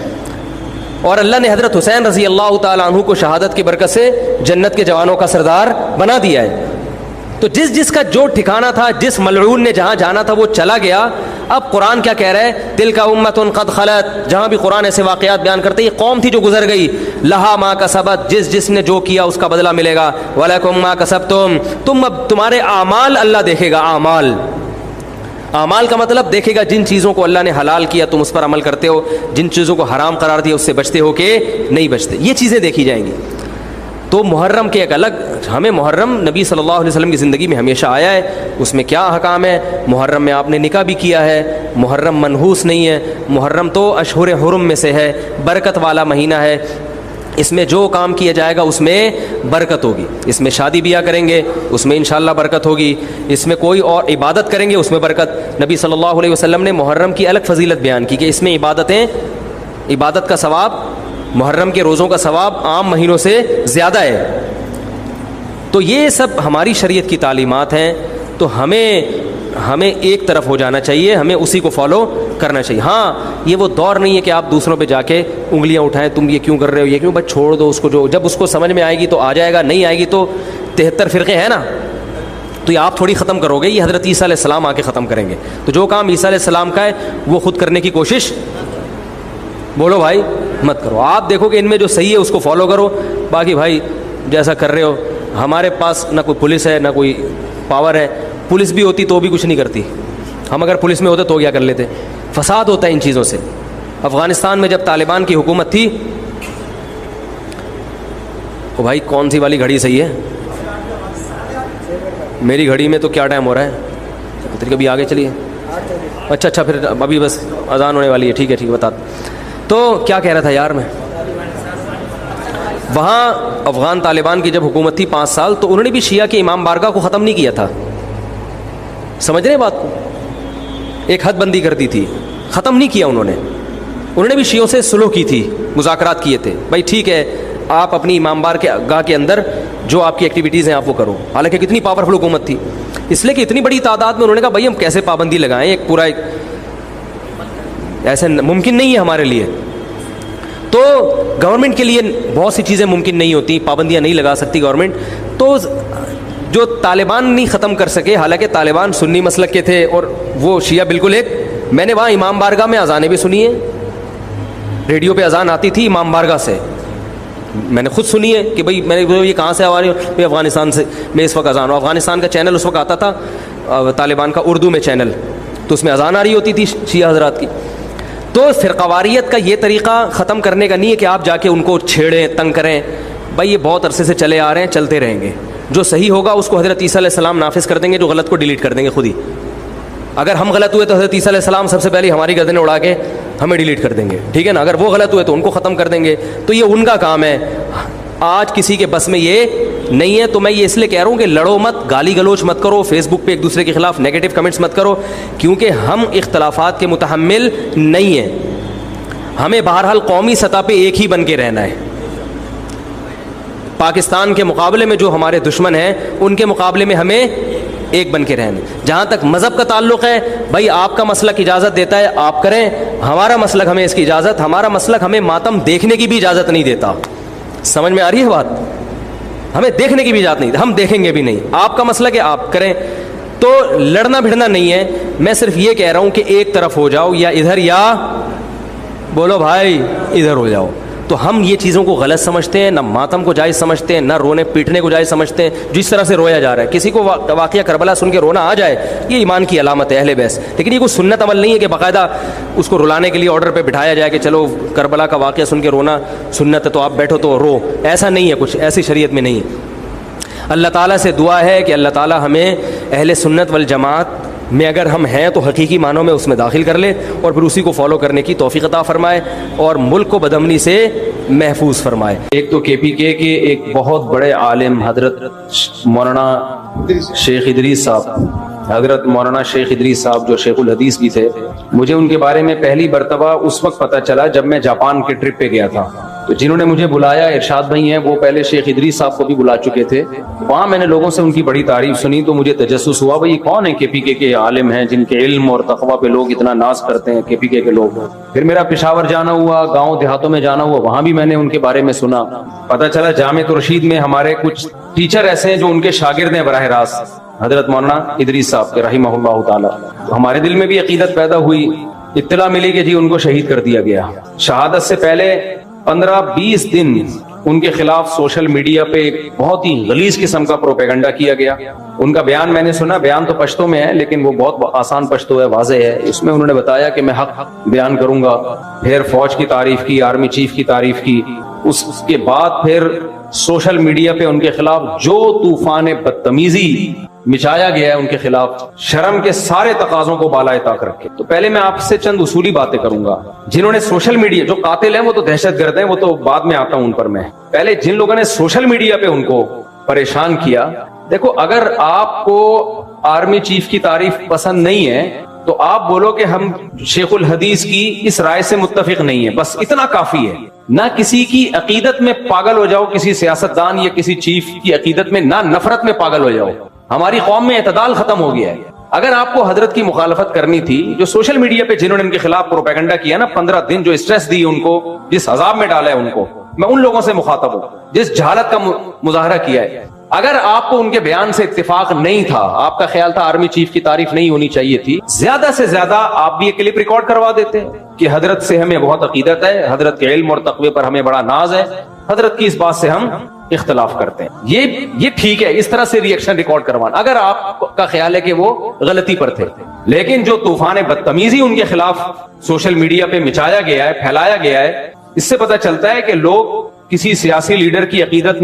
اور اللہ نے حضرت حسین رضی اللہ تعالیٰ عنہ کو شہادت کی برکت سے جنت کے جوانوں کا سردار بنا دیا ہے. تو جس کا جو ٹھکانہ تھا، جس ملعون نے جہاں جانا تھا وہ چلا گیا. اب قرآن کیا کہہ رہا ہے؟ تلک امۃ قد خلت. جہاں بھی قرآن ایسے واقعات بیان کرتے ہیں، یہ قوم تھی جو گزر گئی. لہا ما کسبت، جس نے جو کیا اس کا بدلہ ملے گا. ولکم ما کسبتم، اب تمہارے اعمال اللہ دیکھے گا. اعمال کا مطلب دیکھے گا جن چیزوں کو اللہ نے حلال کیا تم اس پر عمل کرتے ہو، جن چیزوں کو حرام قرار دیا اس سے بچتے ہو کہ نہیں بچتے. یہ چیزیں دیکھی جائیں گی. تو محرم کے ایک الگ، ہمیں محرم نبی صلی اللہ علیہ وسلم کی زندگی میں ہمیشہ آیا ہے، اس میں کیا احکام ہے. محرم میں آپ نے نکاح بھی کیا ہے. محرم منحوس نہیں ہے. محرم تو اشہر حرم میں سے ہے، برکت والا مہینہ ہے. اس میں جو کام کیا جائے گا اس میں برکت ہوگی. اس میں شادی بیاہ کریں گے اس میں انشاءاللہ برکت ہوگی. اس میں کوئی اور عبادت کریں گے اس میں برکت. نبی صلی اللہ علیہ وسلم نے محرم کی الگ فضیلت بیان کی کہ اس میں عبادت کا ثواب، محرم کے روزوں کا ثواب عام مہینوں سے زیادہ ہے. تو یہ سب ہماری شریعت کی تعلیمات ہیں. تو ہمیں ایک طرف ہو جانا چاہیے، ہمیں اسی کو فالو کرنا چاہیے. ہاں یہ وہ دور نہیں ہے کہ آپ دوسروں پہ جا کے انگلیاں اٹھائیں، تم یہ کیوں کر رہے ہو، یہ کیوں، بس چھوڑ دو اس کو. جو جب اس کو سمجھ میں آئے گی تو آ جائے گا، نہیں آئے گی تو 73 فرقے ہیں نا، تو یہ آپ تھوڑی ختم کرو گے، یہ حضرت عیسیٰ علیہ السلام آ کے ختم کریں گے. تو جو کام عیسیٰ علیہ السلام کا ہے وہ خود کرنے کی کوشش بولو بھائی مت کرو. آپ دیکھو کہ ان میں جو صحیح ہے اس کو فالو کرو. باقی بھائی جیسا کر رہے ہو، ہمارے پاس نہ کوئی پولیس ہے نہ کوئی پاور ہے. پولیس بھی ہوتی تو بھی کچھ نہیں کرتی. ہم اگر پولیس میں ہوتے تو کیا کر لیتے. فساد ہوتا ہے ان چیزوں سے. افغانستان میں جب طالبان کی حکومت تھی، او بھائی کون سی والی گھڑی صحیح ہے؟ میری گھڑی میں تو کیا ٹائم ہو رہا ہے؟ کبھی آگے چلیے. اچھا پھر ابھی بس اذان ہونے والی ہے. ٹھیک ہے بتا. تو کیا کہہ رہا تھا یار میں، وہاں افغان طالبان کی جب حکومت تھی 5 سال، تو انہوں نے بھی شیعہ کے امام بارگاہ کو ختم نہیں کیا تھا. سمجھ رہے بات کو؟ ایک حد بندی کر دی تھی، ختم نہیں کیا انہوں نے بھی شیعوں سے صلح کی تھی، مذاکرات کیے تھے. بھائی ٹھیک ہے آپ اپنی امام بارگاہ کے اندر جو آپ کی ایکٹیویٹیز ہیں آپ وہ کرو. حالانکہ کتنی پاورفل حکومت تھی، اس لیے کہ اتنی بڑی تعداد میں انہوں نے کہا بھائی ہم کیسے پابندی لگائیں، ایک پورا ایسے ممکن نہیں ہے ہمارے لیے. تو گورنمنٹ کے لیے بہت سی چیزیں ممکن نہیں ہوتی، پابندیاں نہیں لگا سکتی گورنمنٹ. تو جو طالبان نہیں ختم کر سکے، حالانکہ طالبان سنی مسلک کے تھے اور وہ شیعہ بالکل ایک. میں نے وہاں امام بارگاہ میں اذانیں بھی سنی ہیں، ریڈیو پہ اذان آتی تھی امام بارگاہ سے، میں نے خود سنی ہے کہ بھائی میں نے یہ کہاں سے آ رہی ہوں، بھائی افغانستان سے میں اس وقت اذان ہوں. افغانستان کا چینل اس وقت آتا تھا طالبان کا اردو میں چینل، تو اس میں اذان آ رہی ہوتی تھی شیعہ حضرات کی. تو فرقواریت کا یہ طریقہ ختم کرنے کا نہیں ہے کہ آپ جا کے ان کو چھیڑیں تنگ کریں. بھائی یہ بہت عرصے سے چلے آ رہے ہیں، چلتے رہیں گے. جو صحیح ہوگا اس کو حضرت عیسیٰ علیہ السلام نافذ کر دیں گے، جو غلط کو ڈیلیٹ کر دیں گے خود ہی. اگر ہم غلط ہوئے تو حضرت عیسیٰ علیہ السلام سب سے پہلے ہماری گردنیں اڑا کے ہمیں ڈیلیٹ کر دیں گے، ٹھیک ہے نا. اگر وہ غلط ہوئے تو ان کو ختم کر دیں گے. تو یہ ان کا کام ہے، آج کسی کے بس میں یہ نہیں ہے. تو میں یہ اس لیے کہہ رہا ہوں کہ لڑو مت، گالی گلوچ مت کرو، فیس بک پہ ایک دوسرے کے خلاف نیگیٹو کمنٹس مت کرو، کیونکہ ہم اختلافات کے متحمل نہیں ہیں. ہمیں بہرحال قومی سطح پہ ایک ہی بن کے رہنا ہے. پاکستان کے مقابلے میں جو ہمارے دشمن ہیں ان کے مقابلے میں ہمیں ایک بن کے رہنا. جہاں تک مذہب کا تعلق ہے، بھائی آپ کا مسلک اجازت دیتا ہے آپ کریں، ہمارا مسلک ہمیں اس کی اجازت، ہمارا مسلک ہمیں ماتم دیکھنے کی بھی اجازت نہیں دیتا. سمجھ میں آ رہی ہے بات؟ ہمیں دیکھنے کی بھی اجازت نہیں، ہم دیکھیں گے بھی نہیں. آپ کا مسلک ہے آپ کریں. تو لڑنا بھڑنا نہیں ہے. میں صرف یہ کہہ رہا ہوں کہ ایک طرف ہو جاؤ، یا ادھر یا بولو بھائی ادھر ہو جاؤ. تو ہم یہ چیزوں کو غلط سمجھتے ہیں، نہ ماتم کو جائز سمجھتے ہیں، نہ رونے پیٹنے کو جائز سمجھتے ہیں. جس طرح سے رویا جا رہا ہے، کسی کو واقعہ کربلا سن کے رونا آ جائے، یہ ایمان کی علامت ہے اہل بیت. لیکن یہ کوئی سنت عمل نہیں ہے کہ باقاعدہ اس کو رلانے کے لیے آرڈر پہ بٹھایا جائے کہ چلو کربلا کا واقعہ سن کے رونا سنت ہے تو آپ بیٹھو تو رو. ایسا نہیں ہے، کچھ ایسی شریعت میں نہیں ہے. اللہ تعالیٰ سے دعا ہے کہ اللہ تعالیٰ ہمیں اہل سنت والجماعت میں اگر ہم ہیں تو حقیقی معنوں میں اس میں داخل کر لے، اور پھر اسی کو فالو کرنے کی توفیق عطا فرمائے، اور ملک کو بدامنی سے محفوظ فرمائے. ایک تو KPK کے ایک بہت بڑے عالم حضرت مولانا شیخ ادریس صاحب جو شیخ الحدیث بھی تھے، مجھے ان کے بارے میں پہلی مرتبہ اس وقت پتہ چلا جب میں جاپان کے ٹرپ پہ گیا تھا. تو جنہوں نے مجھے بلایا ارشاد بھائی ہیں، وہ پہلے شیخ ادریس صاحب کو بھی بلا چکے تھے. وہاں میں نے لوگوں سے ان کی بڑی تعریف سنی تو مجھے تجسس ہوا بھئی کون ہیں KPK کے عالم ہیں جن کے علم اور تقویٰ پہ لوگ اتنا ناز کرتے ہیں KPK کے لوگ. پھر میرا پشاور جانا ہوا، گاؤں دیہاتوں میں جانا ہوا، وہاں بھی میں نے ان کے بارے میں سنا. پتہ چلا جامعۃ الرشید میں ہمارے کچھ ٹیچر ایسے ہیں جو ان کے شاگرد ہیں براہ راست حضرت مولانا ادریس صاحب کے رحمہ اللہ تعالی. ہمارے دل میں بھی عقیدت پیدا ہوئی. اطلاع ملی کہ جی ان کو شہید کر دیا گیا. شہادت سے پہلے 15-20 دن ان کے خلاف سوشل میڈیا پہ بہت ہی غلیظ قسم کا پروپیگنڈا کیا گیا. ان کا بیان میں نے سنا، بیان تو پشتو میں ہے لیکن وہ بہت آسان پشتو ہے، واضح ہے. اس میں انہوں نے بتایا کہ میں حق بیان کروں گا، پھر فوج کی تعریف کی، آرمی چیف کی تعریف کی. اس کے بعد پھر سوشل میڈیا پہ ان کے خلاف جو طوفان بدتمیزی مچایا گیا ہے ان کے خلاف شرم کے سارے تقاضوں کو بالائے طاق رکھ کے. تو پہلے میں آپ سے چند اصولی باتیں کروں گا. جنہوں نے سوشل میڈیا، جو قاتل ہیں وہ تو دہشت گرد ہیں، وہ تو بعد میں آتا ہوں ان پر. میں پہلے جن لوگوں نے سوشل میڈیا پہ ان کو پریشان کیا، دیکھو اگر آپ کو آرمی چیف کی تعریف پسند نہیں ہے تو آپ بولو کہ ہم شیخ الحدیث کی اس رائے سے متفق نہیں ہے، بس اتنا کافی ہے. نہ کسی کی عقیدت میں پاگل ہو جاؤ، کسی سیاستدان یا کسی چیف کی عقیدت میں، نہ نفرت میں پاگل ہو جاؤ. ہماری قوم میں اعتدال ختم ہو گیا ہے. اگر آپ کو حضرت کی مخالفت کرنی تھی، جو سوشل میڈیا پہ جنہوں نے ان کے خلاف پروپیگنڈا کیا نا، 15 دن جو اسٹریس دی ان کو، جس عذاب میں ڈالا ہے ان کو، میں ان لوگوں سے مخاطب ہوں جس جہالت کا مظاہرہ کیا ہے. اگر آپ کو ان کے بیان سے اتفاق نہیں تھا، آپ کا خیال تھا آرمی چیف کی تعریف نہیں ہونی چاہیے تھی، زیادہ سے زیادہ آپ بھی یہ کلپ ریکارڈ کروا دیتے کہ حضرت سے ہمیں بہت عقیدت ہے، حضرت کے علم اور تقوی پر ہمیں بڑا ناز ہے، حضرت کی اس بات سے ہم اختلاف کرتے ہیں. یہ ٹھیک ہے اس طرح سے ریئیکشن ریکارڈ کروانا اگر آپ کا خیال ہے کہ وہ غلطی پر تھے. لیکن جو طوفان بدتمیزی ان کے خلاف سوشل میڈیا پہ مچایا گیا ہے، پھیلایا گیا ہے، اس سے پتہ چلتا ہے کہ لوگ کسی سیاسی لیڈر کی عقیدت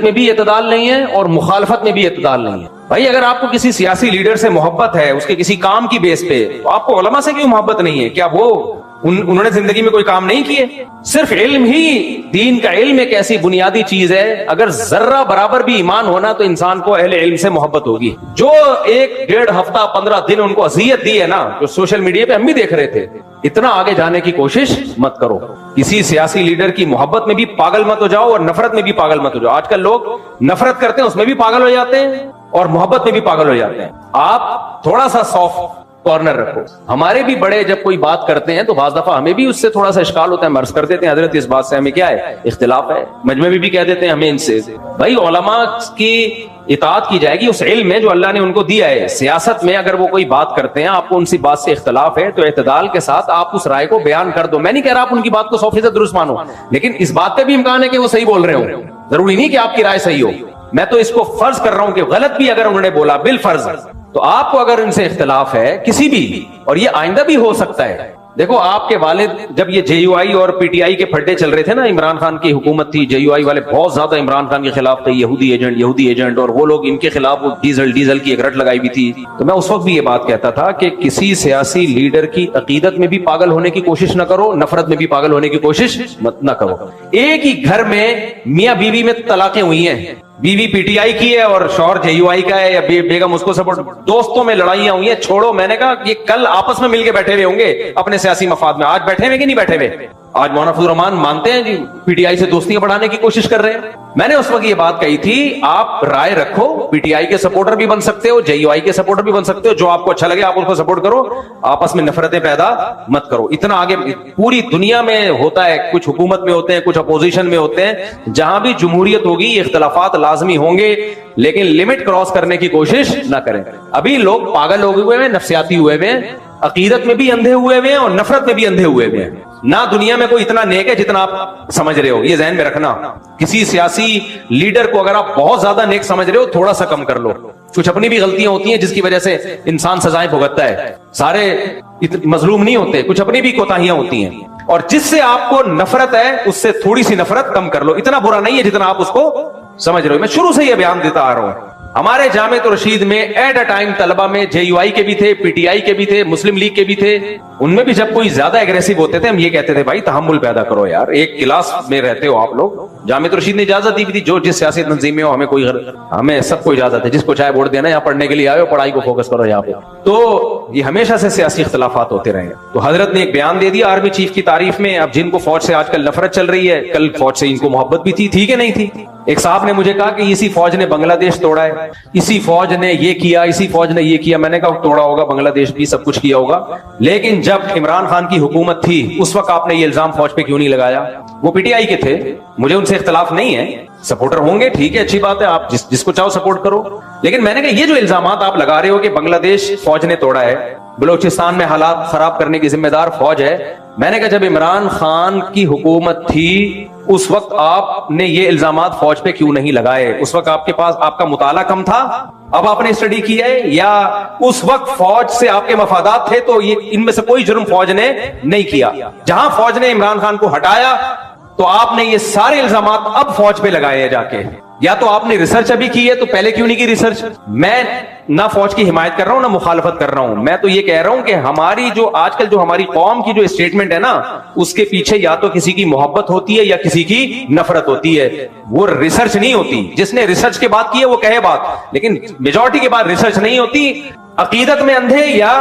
میں بھی اعتدال نہیں ہے اور مخالفت میں بھی اعتدال نہیں ہے. بھائی اگر آپ کو کسی سیاسی لیڈر سے محبت ہے، اس کے کسی کام کی بیس پہ، تو آپ کو علماء سے کیوں محبت نہیں ہے؟ کیا وہ انہوں نے زندگی میں کوئی کام نہیں کیے؟ صرف علم ہی، دین کا علم ایک ایسی بنیادی چیز ہے، اگر ذرہ برابر بھی ایمان ہونا تو انسان کو اہل علم سے محبت ہوگی. جو 1-1.5 ہفتہ 15 دن ان کو اذیت دی ہے نا، جو سوشل میڈیا پہ ہم بھی دیکھ رہے تھے، اتنا آگے جانے کی کوشش مت کرو. کسی سیاسی لیڈر کی محبت میں بھی پاگل مت ہو جاؤ اور نفرت میں بھی پاگل مت ہو جاؤ. آج کل لوگ نفرت کرتے ہیں اس میں بھی پاگل ہو جاتے ہیں اور محبت میں بھی پاگل ہو جاتے ہیں. آپ تھوڑا سا سافٹ کارنر رکھو. ہمارے بھی بڑے جب کوئی بات کرتے ہیں تو بعض دفعہ ہمیں بھی اس سے تھوڑا سا اشکال ہوتا ہے، ہم عرض کر دیتے ہیں حضرت اس بات سے ہمیں کیا ہے، اختلاف ہے. مجمع میں بھی کہہ دیتے ہیں ہمیں ان سے. بھائی علماء کی اطاعت کی جائے گی اس علم میں جو اللہ نے ان کو دیا ہے. سیاست میں اگر وہ کوئی بات کرتے ہیں، آپ کو ان سی بات سے اختلاف ہے، تو اعتدال کے ساتھ آپ اس رائے کو بیان کر دو. میں نہیں کہہ رہا آپ ان کی بات کو 100% درست مانو، لیکن اس بات پہ بھی امکان ہے کہ وہ صحیح بول رہے ہوں. ضروری نہیں کہ آپ کی رائے صحیح ہو. میں تو اس کو فرض کر رہا ہوں کہ غلط بھی اگر انہوں نے بولا بالفرض، تو آپ کو اگر ان سے اختلاف ہے کسی بھی، اور یہ آئندہ بھی ہو سکتا ہے. دیکھو آپ کے والد جب یہ JUI اور PTI کے پھڈے چل رہے تھے نا، عمران خان کی حکومت تھی، JUI والے بہت زیادہ عمران خان کے خلاف تھے، یہودی ایجنٹ، اور وہ لوگ ان کے خلاف وہ ڈیزل کی ایک رٹ لگائی بھی تھی. تو میں اس وقت بھی یہ بات کہتا تھا کہ کسی سیاسی لیڈر کی عقیدت میں بھی پاگل ہونے کی کوشش نہ کرو، نفرت میں بھی پاگل ہونے کی کوشش نہ کرو. ایک ہی گھر میں میاں بیوی میں طلاقیں ہوئی ہیں، بیوی PTI کی ہے اور شوہر JUI کا ہے، یا بیگم اس کو سپورٹ. دوستوں میں لڑائیاں ہوئی ہیں، چھوڑو. میں نے کہا یہ کل آپس میں مل کے بیٹھے ہوئے ہوں گے اپنے سیاسی مفاد میں. آج بیٹھے ہوئے کہ نہیں بیٹھے ہوئے؟ آج مولانا فضل الرحمان مانتے ہیں جی PTI سے دوستیاں بڑھانے کی کوشش کر رہے ہیں. میں نے اس وقت یہ بات کہی تھی، آپ رائے رکھو، PTI کے سپورٹر بھی بن سکتے ہو، JUI کے سپورٹر بھی بن سکتے ہو، جو آپ کو اچھا لگے آپ اس کو سپورٹ کرو، آپس میں نفرتیں پیدا مت کرو. اتنا آگے پوری دنیا میں ہوتا ہے، کچھ حکومت میں ہوتے ہیں، کچھ اپوزیشن میں ہوتے ہیں. جہاں بھی جمہوریت ہوگی یہ اختلافات لازمی ہوں گے، لیکن لمٹ کراس کرنے کی کوشش نہ کریں. ابھی لوگ پاگل ہوئے ہیں، نفسیاتی ہوئے ہیں، عقیدت میں بھی اندھے ہوئے ہیں اور نفرت میں بھی اندھے ہوئے ہیں. نہ دنیا میں کوئی اتنا نیک ہے جتنا آپ سمجھ رہے ہو، یہ ذہن میں رکھنا. کسی سیاسی لیڈر کو اگر آپ بہت زیادہ نیک سمجھ رہے ہو، تھوڑا سا کم کر لو. کچھ اپنی بھی غلطیاں ہوتی ہیں جس کی وجہ سے انسان سزائیں بھگتتا ہے. سارے مظلوم نہیں ہوتے، کچھ اپنی بھی کوتاہیاں ہوتی ہیں. اور جس سے آپ کو نفرت ہے اس سے تھوڑی سی نفرت کم کر لو. اتنا برا نہیں ہے جتنا آپ اس کو سمجھ رہے ہو. میں شروع سے یہ بیان دیتا آ رہا ہوں. ہمارے جامعۃ الرشید میں ایٹ اے ٹائم طلبہ میں JUI کے بھی تھے، PTI کے بھی تھے، مسلم لیگ کے بھی تھے. ان میں بھی جب کوئی زیادہ ایگریسو ہوتے تھے ہم یہ کہتے تھے بھائی تحمل پیدا کرو یار، ایک کلاس میں رہتے ہو آپ لوگ. جامعۃ الرشید نے اجازت دی بھی تھی، جو جس سیاسی تنظیم میں ہو ہمیں سب کو اجازت ہے، جس کو چاہے ووٹ دینا، یہاں پڑھنے کے لیے آئے ہو، پڑھائی کو فوکس کرو یہاں پہ. تو یہ ہمیشہ سے سیاسی اختلافات ہوتے رہے. تو حضرت نے ایک بیان دے دیا آرمی چیف کی تعریف میں. اب جن کو فوج سے آج کل نفرت چل رہی ہے، کل فوج سے ان کو محبت بھی تھی کہ نہیں تھی. ایک صاحب نے مجھے کہا کہ اسی فوج نے بنگلہ دیش توڑا ہے، اسی فوج نے یہ کیا، اسی فوج نے یہ کیا. میں نے کہا توڑا ہوگا بنگلہ دیش بھی، سب کچھ کیا ہوگا، لیکن جب عمران خان کی حکومت تھی اس وقت آپ نے یہ الزام فوج پہ کیوں نہیں لگایا؟ وہ PTI کے تھے، مجھے ان سے اختلاف نہیں ہے، سپورٹر ہوں گے ٹھیک ہے، اچھی بات ہے، آپ جس کو چاہو سپورٹ کرو. لیکن میں نے کہا یہ جو الزامات آپ لگا رہے ہو کہ بنگلہ دیش فوج نے توڑا ہے، بلوچستان میں حالات خراب کرنے کی ذمہ دار فوج ہے، میں نے کہا جب عمران خان کی حکومت تھی اس وقت آپ نے یہ الزامات فوج پہ کیوں نہیں لگائے؟ اس وقت آپ کے پاس آپ کا مطالعہ کم تھا، اب آپ نے اسٹڈی کیا ہے، یا اس وقت فوج سے آپ کے مفادات تھے؟ تو یہ ان میں سے کوئی جرم فوج نے نہیں کیا. جہاں فوج نے عمران خان کو ہٹایا تو آپ نے یہ سارے الزامات اب فوج پہ لگائے ہیں جا کے. یا تو آپ نے ریسرچ ابھی کی ہے تو پہلے کیوں نہیں کی ریسرچ؟ میں نہ فوج کی حمایت کر رہا ہوں نہ مخالفت کر رہا ہوں. میں تو یہ کہہ رہا ہوں کہ ہماری جو آج کل جو ہماری قوم کی جو اسٹیٹمنٹ ہے نا, اس کے پیچھے یا تو کسی کی محبت ہوتی ہے یا کسی کی نفرت ہوتی ہے, وہ ریسرچ نہیں ہوتی. جس نے ریسرچ کے بات کی ہے وہ کہے بات, لیکن میجورٹی کے بعد ریسرچ نہیں ہوتی. عقیدت میں اندھے یا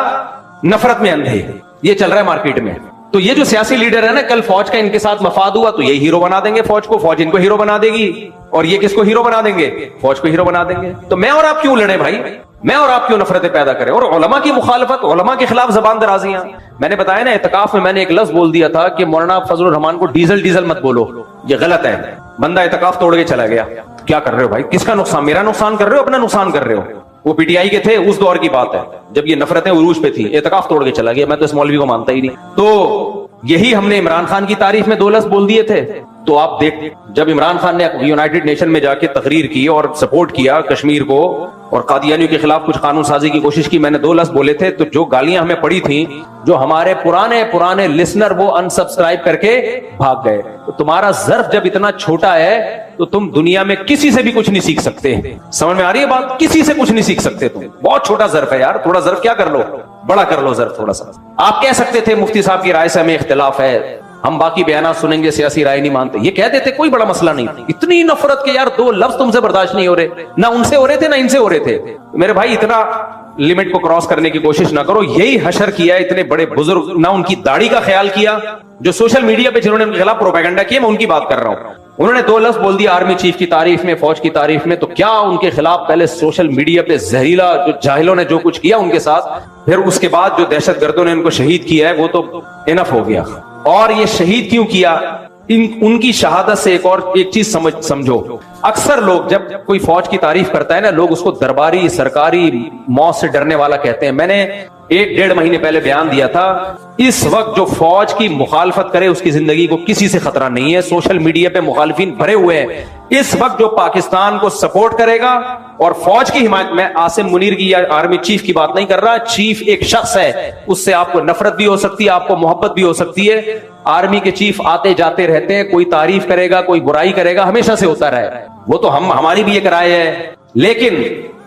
نفرت میں اندھے, یہ چل رہا ہے مارکیٹ میں. تو یہ جو سیاسی لیڈر ہے نا, کل فوج کا ان کے ساتھ مفاد ہوا تو یہ ہیرو بنا دیں گے فوج کو, فوج ان کو ہیرو بنا دے گی, اور یہ کس کو ہیرو بنا دیں گے؟ فوج کو ہیرو بنا دیں گے. تو میں اور آپ کیوں لڑیں بھائی؟ میں اور آپ کیوں نفرتیں پیدا کریں؟ اور علماء کی مخالفت, علماء کے خلاف زبان درازیاں. میں نے بتایا نا اعتکاف میں میں نے ایک لفظ بول دیا تھا کہ مولانا فضل الرحمان کو ڈیزل مت بولو, یہ غلط ہے. بندہ اعتکاف توڑ کے چلا گیا. کیا کر رہے ہو بھائی؟ کس کا نقصان؟ میرا نقصان کر رہے ہو, اپنا نقصان کر رہے ہو. وہ پی ٹی آئی کے تھے, اس دور کی بات ہے جب یہ نفرتیں عروج پہ تھی. اعتکاف توڑ کے چلا گیا. میں تو اس مولوی کو مانتا ہی نہیں. تو یہی ہم نے عمران خان کی تعریف میں 2 لفظ بول دیے تھے. تو آپ دیکھ, جب عمران خان نے یونائٹڈ نیشن میں جا کے تقریر کی اور سپورٹ کیا کشمیر کو اور قادیانیوں کے خلاف کچھ قانون سازی کی کوشش کی, میں نے 2 لفظ بولے تھے. تو جو گالیاں ہمیں پڑی تھیں, جو ہمارے پرانے لسنر وہ انسبسکرائب کر کے بھاگ گئے. تو تمہارا ظرف جب اتنا چھوٹا ہے تو تم دنیا میں کسی سے بھی کچھ نہیں سیکھ سکتے. سمجھ میں آ رہی ہے بات؟ کسی سے کچھ نہیں سیکھ سکتے تم. بہت چھوٹا ظرف ہے یار. تھوڑا ظرف کیا کر لو, بڑا کر لو ظرف تھوڑا سا. آپ کہہ سکتے تھے مفتی صاحب کی رائے سے ہمیں اختلاف ہے, ہم باقی بیانات سنیں گے, سیاسی رائے نہیں مانتے. یہ کہہ دیتے, کوئی بڑا مسئلہ نہیں. اتنی نفرت کہ یار 2 لفظ تم سے برداشت نہیں ہو رہے, نہ ان سے ہو رہے تھے نہ ان سے ہو رہے تھے. میرے بھائی اتنا لمٹ کو کراس کرنے کی کوشش نہ کرو. یہی حشر کیا اتنے بڑے بزرگ, نہ ان کی داڑھی کا خیال کیا. جو سوشل میڈیا پہ جنہوں نے ان کے خلاف پروپیگنڈا کیا, میں ان کی بات کر رہا ہوں. انہوں نے 2 لفظ بول دیا آرمی چیف کی تعریف میں, فوج کی تعریف میں. تو کیا ان کے خلاف پہلے سوشل میڈیا پہ زہریلا جو جاہلوں نے جو کچھ کیا ان کے ساتھ, پھر اس کے بعد جو دہشت گردوں نے ان کو شہید کیا ہے, وہ تو انف ہو گیا. اور یہ شہید کیوں کیا؟ ان کی شہادت سے ایک چیز سمجھو. اکثر لوگ جب کوئی فوج کی تعریف کرتا ہے نا, لوگ اس کو درباری سرکاری موت سے ڈرنے والا کہتے ہیں. میں نے 1-1.5 مہینے پہلے بیان دیا تھا, اس وقت جو فوج کی مخالفت کرے اس کی زندگی کو کسی سے خطرہ نہیں ہے. سوشل میڈیا پہ مخالفین بھرے ہوئے ہیں. اس وقت جو پاکستان کو سپورٹ کرے گا اور فوج کی حمایت, میں عاصم منیر کی یا آرمی چیف کی بات نہیں کر رہا, چیف ایک شخص ہے, اس سے آپ کو نفرت بھی ہو سکتی ہے, آپ کو محبت بھی ہو سکتی ہے. آرمی کے چیف آتے جاتے رہتے ہیں, کوئی تعریف کرے گا کوئی برائی کرے گا, ہمیشہ سے ہوتا رہا ہے. وہ تو ہماری بھی ایک رائے ہے. لیکن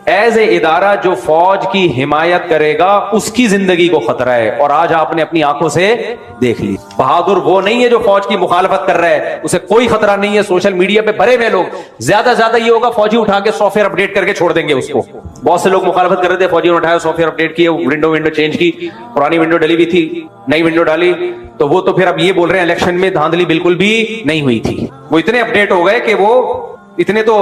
ایز اے ادارہ جو فوج کی حمایت کرے گا اس کی زندگی کو خطرہ ہے. اور آج آپ نے اپنی آنکھوں سے دیکھ لی. بہادر وہ نہیں ہے جو فوج کی مخالفت کر رہا ہے, اسے کوئی خطرہ نہیں ہے. سوشل میڈیا پہ بھرے ہوئے لوگ, زیادہ زیادہ یہ ہوگا فوجی اٹھا کے سافٹ ویئر اپڈیٹ کر کے چھوڑ دیں گے اس کو. بہت سے لوگ مخالفت کر رہے تھے, فوجی نے اٹھایا سافٹ ویئر اپڈیٹ کیا, ونڈو چینج کی, پرانی ونڈو ڈلی ہوئی تھی, نئی ونڈو ڈالی. تو وہ تو پھر اب یہ بول رہے ہیں الیکشن میں دھاندلی بالکل بھی نہیں ہوئی تھی. وہ اتنے اپڈیٹ ہو گئے کہ وہ اتنے تو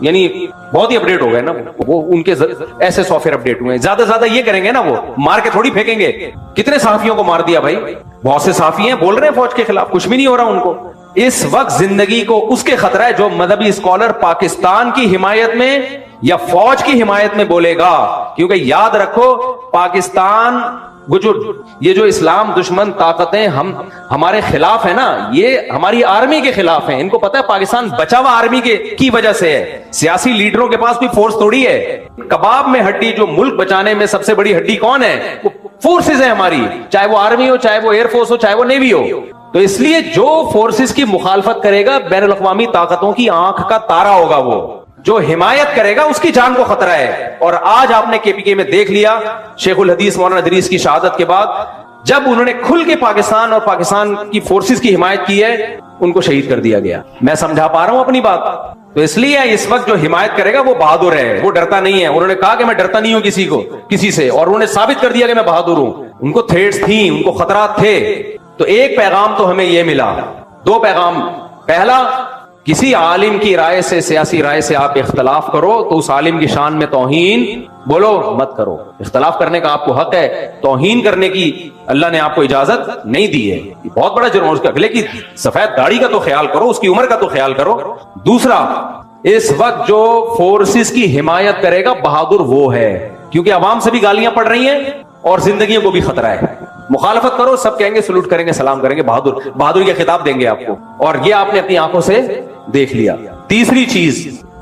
یعنی بہت ہی اپڈیٹ ہو گئے نا, وہ ان کے ایسے سافٹ ویئر اپڈیٹ ہوئے. زیادہ زیادہ یہ کریں گے نا, وہ مار کے تھوڑی پھینکیں گے. کتنے صحافیوں کو مار دیا بھائی, بہت سے صحافی ہیں بول رہے ہیں فوج کے خلاف, کچھ بھی نہیں ہو رہا ان کو. اس وقت زندگی کو اس کے خطرہ ہے جو مذہبی اسکالر پاکستان کی حمایت میں یا فوج کی حمایت میں بولے گا. کیونکہ یاد رکھو, پاکستان یہ جو اسلام دشمن طاقتیں ہمارے خلاف ہے نا, یہ ہماری آرمی کے خلاف ہیں. ان کو پتا ہے پاکستان بچا ہوا آرمی کی وجہ سے ہے. سیاسی لیڈروں کے پاس کوئی فورس تھوڑی ہے. کباب میں ہڈی, جو ملک بچانے میں سب سے بڑی ہڈی کون ہے؟ وہ فورسز ہے ہماری, چاہے وہ آرمی ہو, چاہے وہ ایئر فورس ہو, چاہے وہ نیوی ہو. تو اس لیے جو فورسز کی مخالفت کرے گا بین الاقوامی طاقتوں کی آنکھ کا تارا ہوگا. وہ جو حمایت کرے گا اس کی جان کو خطرہ ہے. اور آج آپ نے کے پی کے میں دیکھ لیا, شیخ الحدیث مولانا ادریس کی شہادت کے بعد جب انہوں نے کھل کے پاکستان اور پاکستان کی فورسز کی حمایت کی ہے, ان کو شہید کر دیا گیا. میں سمجھا پا رہا ہوں اپنی بات؟ تو اس لیے اس وقت جو حمایت کرے گا وہ بہادر ہے, وہ ڈرتا نہیں ہے. انہوں نے کہا کہ میں ڈرتا نہیں ہوں کسی سے, اور انہوں نے ثابت کر دیا کہ میں بہادر ہوں. ان کو تھریٹس تھیں, ان کو خطرات تھے. تو ایک پیغام تو ہمیں یہ ملا, 2 پیغام. پہلا, کسی عالم کی رائے سے, سیاسی رائے سے آپ اختلاف کرو تو اس عالم کی شان میں توہین بولو مت کرو. اختلاف کرنے کا آپ کو حق ہے, توہین کرنے کی اللہ نے آپ کو اجازت نہیں دی ہے. یہ بہت بڑا جرم. اس کے اگلے کی سفید داڑھی کا تو خیال کرو, اس کی عمر کا تو خیال کرو. دوسرا, اس وقت جو فورسز کی حمایت کرے گا بہادر وہ ہے, کیونکہ عوام سے بھی گالیاں پڑ رہی ہیں اور زندگیوں کو بھی خطرہ ہے. مخالفت کرو, سب کہیں گے سلوٹ کریں گے, سلام کریں گے, بہادری کا خطاب دیں گے آپ کو. اور یہ آپ نے اپنی آنکھوں سے دیکھ لیا. تیسری چیز,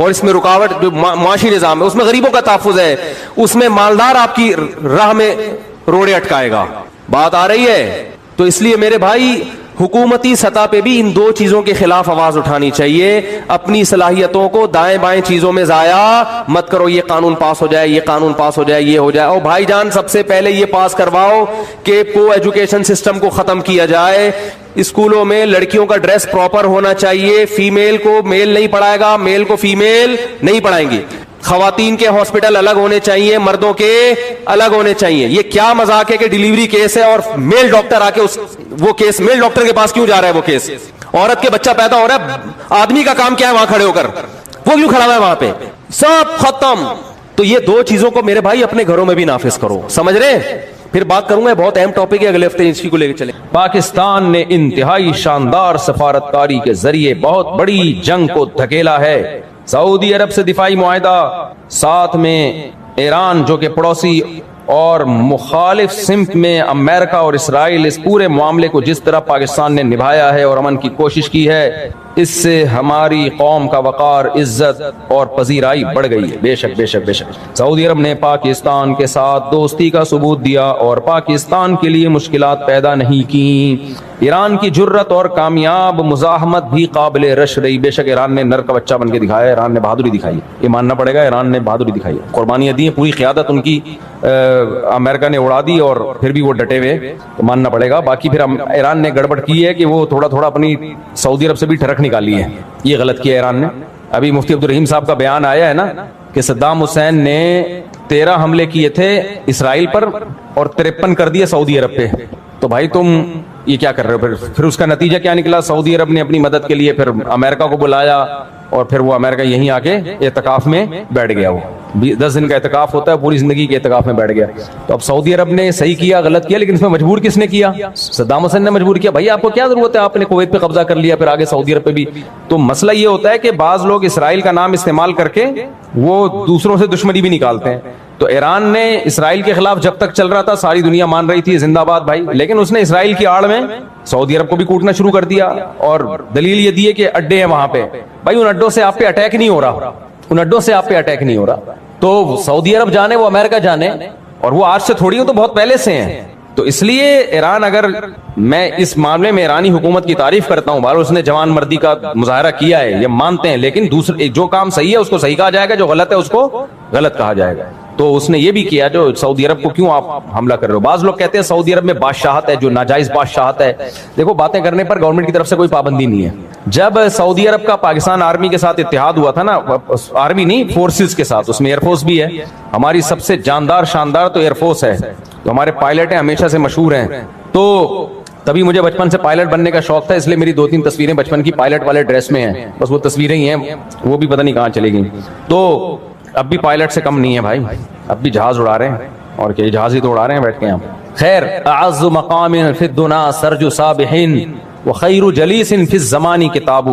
اور اس میں رکاوٹ جو معاشی نظام ہے اس میں غریبوں کا تحفظ ہے, اس میں مالدار آپ کی راہ میں روڑے اٹکائے گا. بات آ رہی ہے؟ تو اس لیے میرے بھائی حکومتی سطح پہ بھی ان دو چیزوں کے خلاف آواز اٹھانی چاہیے. اپنی صلاحیتوں کو دائیں بائیں چیزوں میں ضائع مت کرو, یہ قانون پاس ہو جائے, یہ قانون پاس ہو جائے, یہ ہو جائے. اور بھائی جان سب سے پہلے یہ پاس کرواؤ کہ کو ایجوکیشن سسٹم کو ختم کیا جائے. اسکولوں میں لڑکیوں کا ڈریس پراپر ہونا چاہیے, فیمیل کو میل نہیں پڑھائے گا, میل کو فیمیل نہیں پڑھائیں گی. خواتین کے ہاسپٹل الگ ہونے چاہیے, مردوں کے الگ ہونے چاہیے. یہ کیا مذاق ہے کہ ڈیلیوری کیس ہے اور میل ڈاکٹر آ کے وہ کیس میل ڈاکٹر کے پاس کیوں جا رہا ہے؟ وہ کیس عورت کے بچہ پیدا ہو رہا ہے, آدمی کا کام کیا ہے وہاں کھڑے ہو کر, وہ کیوں کھڑا ہوا ہے وہاں پہ؟ سب ختم. تو یہ دو چیزوں کو میرے بھائی اپنے گھروں میں بھی نافذ کرو. سمجھ رہے؟ پھر بات کروں گا, بہت اہم ٹاپک ہے, اگلے ہفتے اسی کو لے کے چلیں. پاکستان نے انتہائی شاندار سفارتکاری کے ذریعے بہت بڑی جنگ کو دھکیلا ہے. سعودی عرب سے دفاعی معاہدہ, ساتھ میں ایران جو کہ پڑوسی اور مخالف سمت میں امریکہ اور اسرائیل. اس پورے معاملے کو جس طرح پاکستان نے نبھایا ہے اور امن کی کوشش کی ہے, اس سے ہماری قوم کا وقار, عزت اور پذیرائی بڑھ گئی ہے. بے شک بے شک بے شک. سعودی عرب نے پاکستان کے ساتھ دوستی کا ثبوت دیا اور پاکستان کے لیے مشکلات پیدا نہیں کی. ایران کی جرت اور کامیاب مزاحمت بھی قابل رشک رہی. بے شک ایران نے نر کا بچہ بن کے دکھایا, ایران نے بہادری دکھائی, یہ ماننا پڑے گا. ایران نے بہادری دکھائی, قربانیاں دی, پوری قیادت ان کی امریکہ نے اڑا دی اور پھر بھی وہ ڈٹے ہوئے, تو ماننا پڑے گا. باقی پھر ایران نے گڑبڑ کی ہے کہ وہ تھوڑا تھوڑا اپنی سعودی عرب سے بھی ٹھڑک نکالی ہے, یہ غلط کیا ایران نے. ابھی مفتی عبدالرحیم صاحب کا بیان آیا ہے نا کہ صدام حسین نے 13 حملے کیے تھے اسرائیل پر اور 53 کر دیے سعودی عرب پہ. تو بھائی تم یہ کیا کر رہے ہو؟ پھر اس کا نتیجہ کیا نکلا؟ سعودی عرب نے اپنی مدد کے لیے پھر امریکہ کو بلایا اور پھر وہ امریکہ یہیں آ کے اعتکاف میں بیٹھ گیا. وہ 10 دن کا اعتکاف ہوتا ہے, پوری زندگی کے اعتکاف میں بیٹھ گیا. تو اب سعودی عرب نے صحیح کیا غلط کیا, لیکن اس میں مجبور کس نے کیا؟ صدام حسین نے مجبور کیا. بھائی آپ کو کیا ضرورت ہے, آپ نے کویت پہ قبضہ کر لیا, پھر آگے سعودی عرب پہ بھی. تو مسئلہ یہ ہوتا ہے کہ بعض لوگ اسرائیل کا نام استعمال کر کے وہ دوسروں سے دشمنی بھی نکالتے ہیں. تو ایران نے اسرائیل کے خلاف جب تک چل رہا تھا ساری دنیا مان رہی تھی زندہ باد بھائی, لیکن اس نے اسرائیل کی آڑ میں سعودی عرب کو بھی کوٹنا شروع کر دیا. اور دلیل یہ دی ہے کہ اڈے ہیں وہاں پہ. بھائی ان اڈوں سے آپ پہ اٹیک نہیں ہو رہا, ان اڈوں سے آپ پہ اٹیک نہیں ہو رہا. تو سعودی عرب جانے, وہ امریکہ جانے, اور وہ آج سے تھوڑی ہو تو بہت پہلے سے ہیں. تو اس لیے ایران, اگر میں اس معاملے میں ایرانی حکومت کی تعریف کرتا ہوں, بہرحال اس نے جوان مردی کا مظاہرہ کیا ہے, یہ مانتے ہیں, لیکن دوسرے جو کام صحیح ہے اس کو صحیح کہا جائے گا, جو غلط ہے اس کو غلط کہا جائے گا. تو اس نے یہ بھی کیا, جو سعودی عرب کو کیوں آپ حملہ کر رہے ہو؟ بعض لوگ کہتے ہیں سعودی عرب میں بادشاہت ہے, جو ناجائز بادشاہت ہے. دیکھو باتیں کرنے پر گورنمنٹ کی طرف سے کوئی پابندی نہیں ہے. جب سعودی عرب کا پاکستان آرمی کے ساتھ اتحاد ہوا تھا نا, آرمی نہیں فورسز کے ساتھ, اس میں ایئر فورس بھی ہے. ہماری سب سے جاندار شاندار تو ایئر فورس ہے, تو ہمارے پائلٹ ہیں ہمیشہ سے مشہور ہیں. تو تبھی مجھے بچپن سے پائلٹ بننے کا شوق تھا, اس لیے میری 2-3 تصویریں بچپن کی پائلٹ والے ڈریس میں ہیں. بس وہ تصویریں ہی ہیں, وہ بھی پتہ نہیں کہاں چلی گئیں. تو اب بھی پائلٹ سے کم نہیں ہے بھائی, اب بھی جہاز اڑا رہے ہیں, اور کہ جہاز ہی تو اڑا رہے ہیں بیٹھ کے. خیر, اعز مقام فی الدنا سرج صابحین وخیر جلیس فی الزمان کتاب.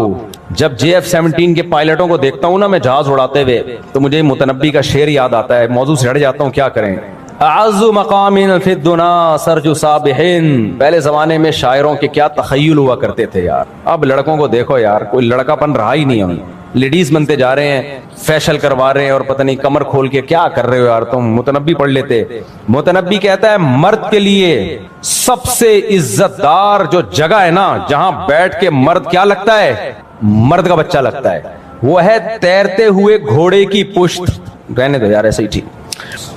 جب JF-17 کے پائلٹوں کو دیکھتا ہوں نا میں جہاز اڑاتے ہوئے, تو مجھے متنبی کا شعر یاد آتا ہے, موضوع سے ہٹ جاتا ہوں, کیا کریں. اعز مقام فی الدنا سرج صابحین. پہلے زمانے میں شاعروں کے کیا تخیل ہوا کرتے تھے یار. اب لڑکوں کو دیکھو یار, کوئی لڑکا پن رہا ہی نہیں. ہم لیڈیز بنتے جا رہے ہیں, فیشل کروا رہے ہیں, اور پتہ نہیں کمر کھول کے کیا کر رہے ہو یار تم. متنبی پڑھ لیتے. متنبی کہتا ہے مرد کے لیے سب سے عزت دار جو جگہ ہے نا, جہاں بیٹھ کے مرد کیا لگتا ہے, مرد کا بچہ لگتا ہے, وہ ہے تیرتے ہوئے گھوڑے کی پشت. رہنے دو یار, ایسے ہی ٹھیک.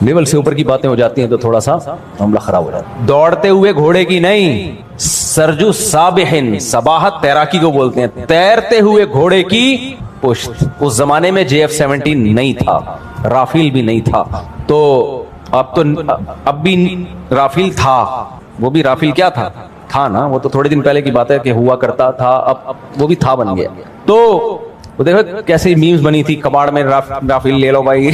لیول سے اوپر کی باتیں ہو جاتی ہیں تو تھوڑا سا معاملہ خراب ہو جاتا ہے. دوڑتے ہوئے گھوڑے کی نہیں, سرجو صابحن, صباحت تیراکی کو بولتے ہیں, تیرتے ہوئے گھوڑے کی پشت. اس زمانے میں JF-17 نہیں تھا, رافیل بھی نہیں تھا. تو اب بھی رافیل تھا, وہ بھی رافیل کیا تھا نا, وہ تو تھوڑے دن پہلے کی بات ہے کہ ہوا کرتا تھا, اب وہ بھی تھا بن گیا. تو وہ دیکھو کیسی میمز بنی تھی, کباڑ میں رافیل لے لو بھائی.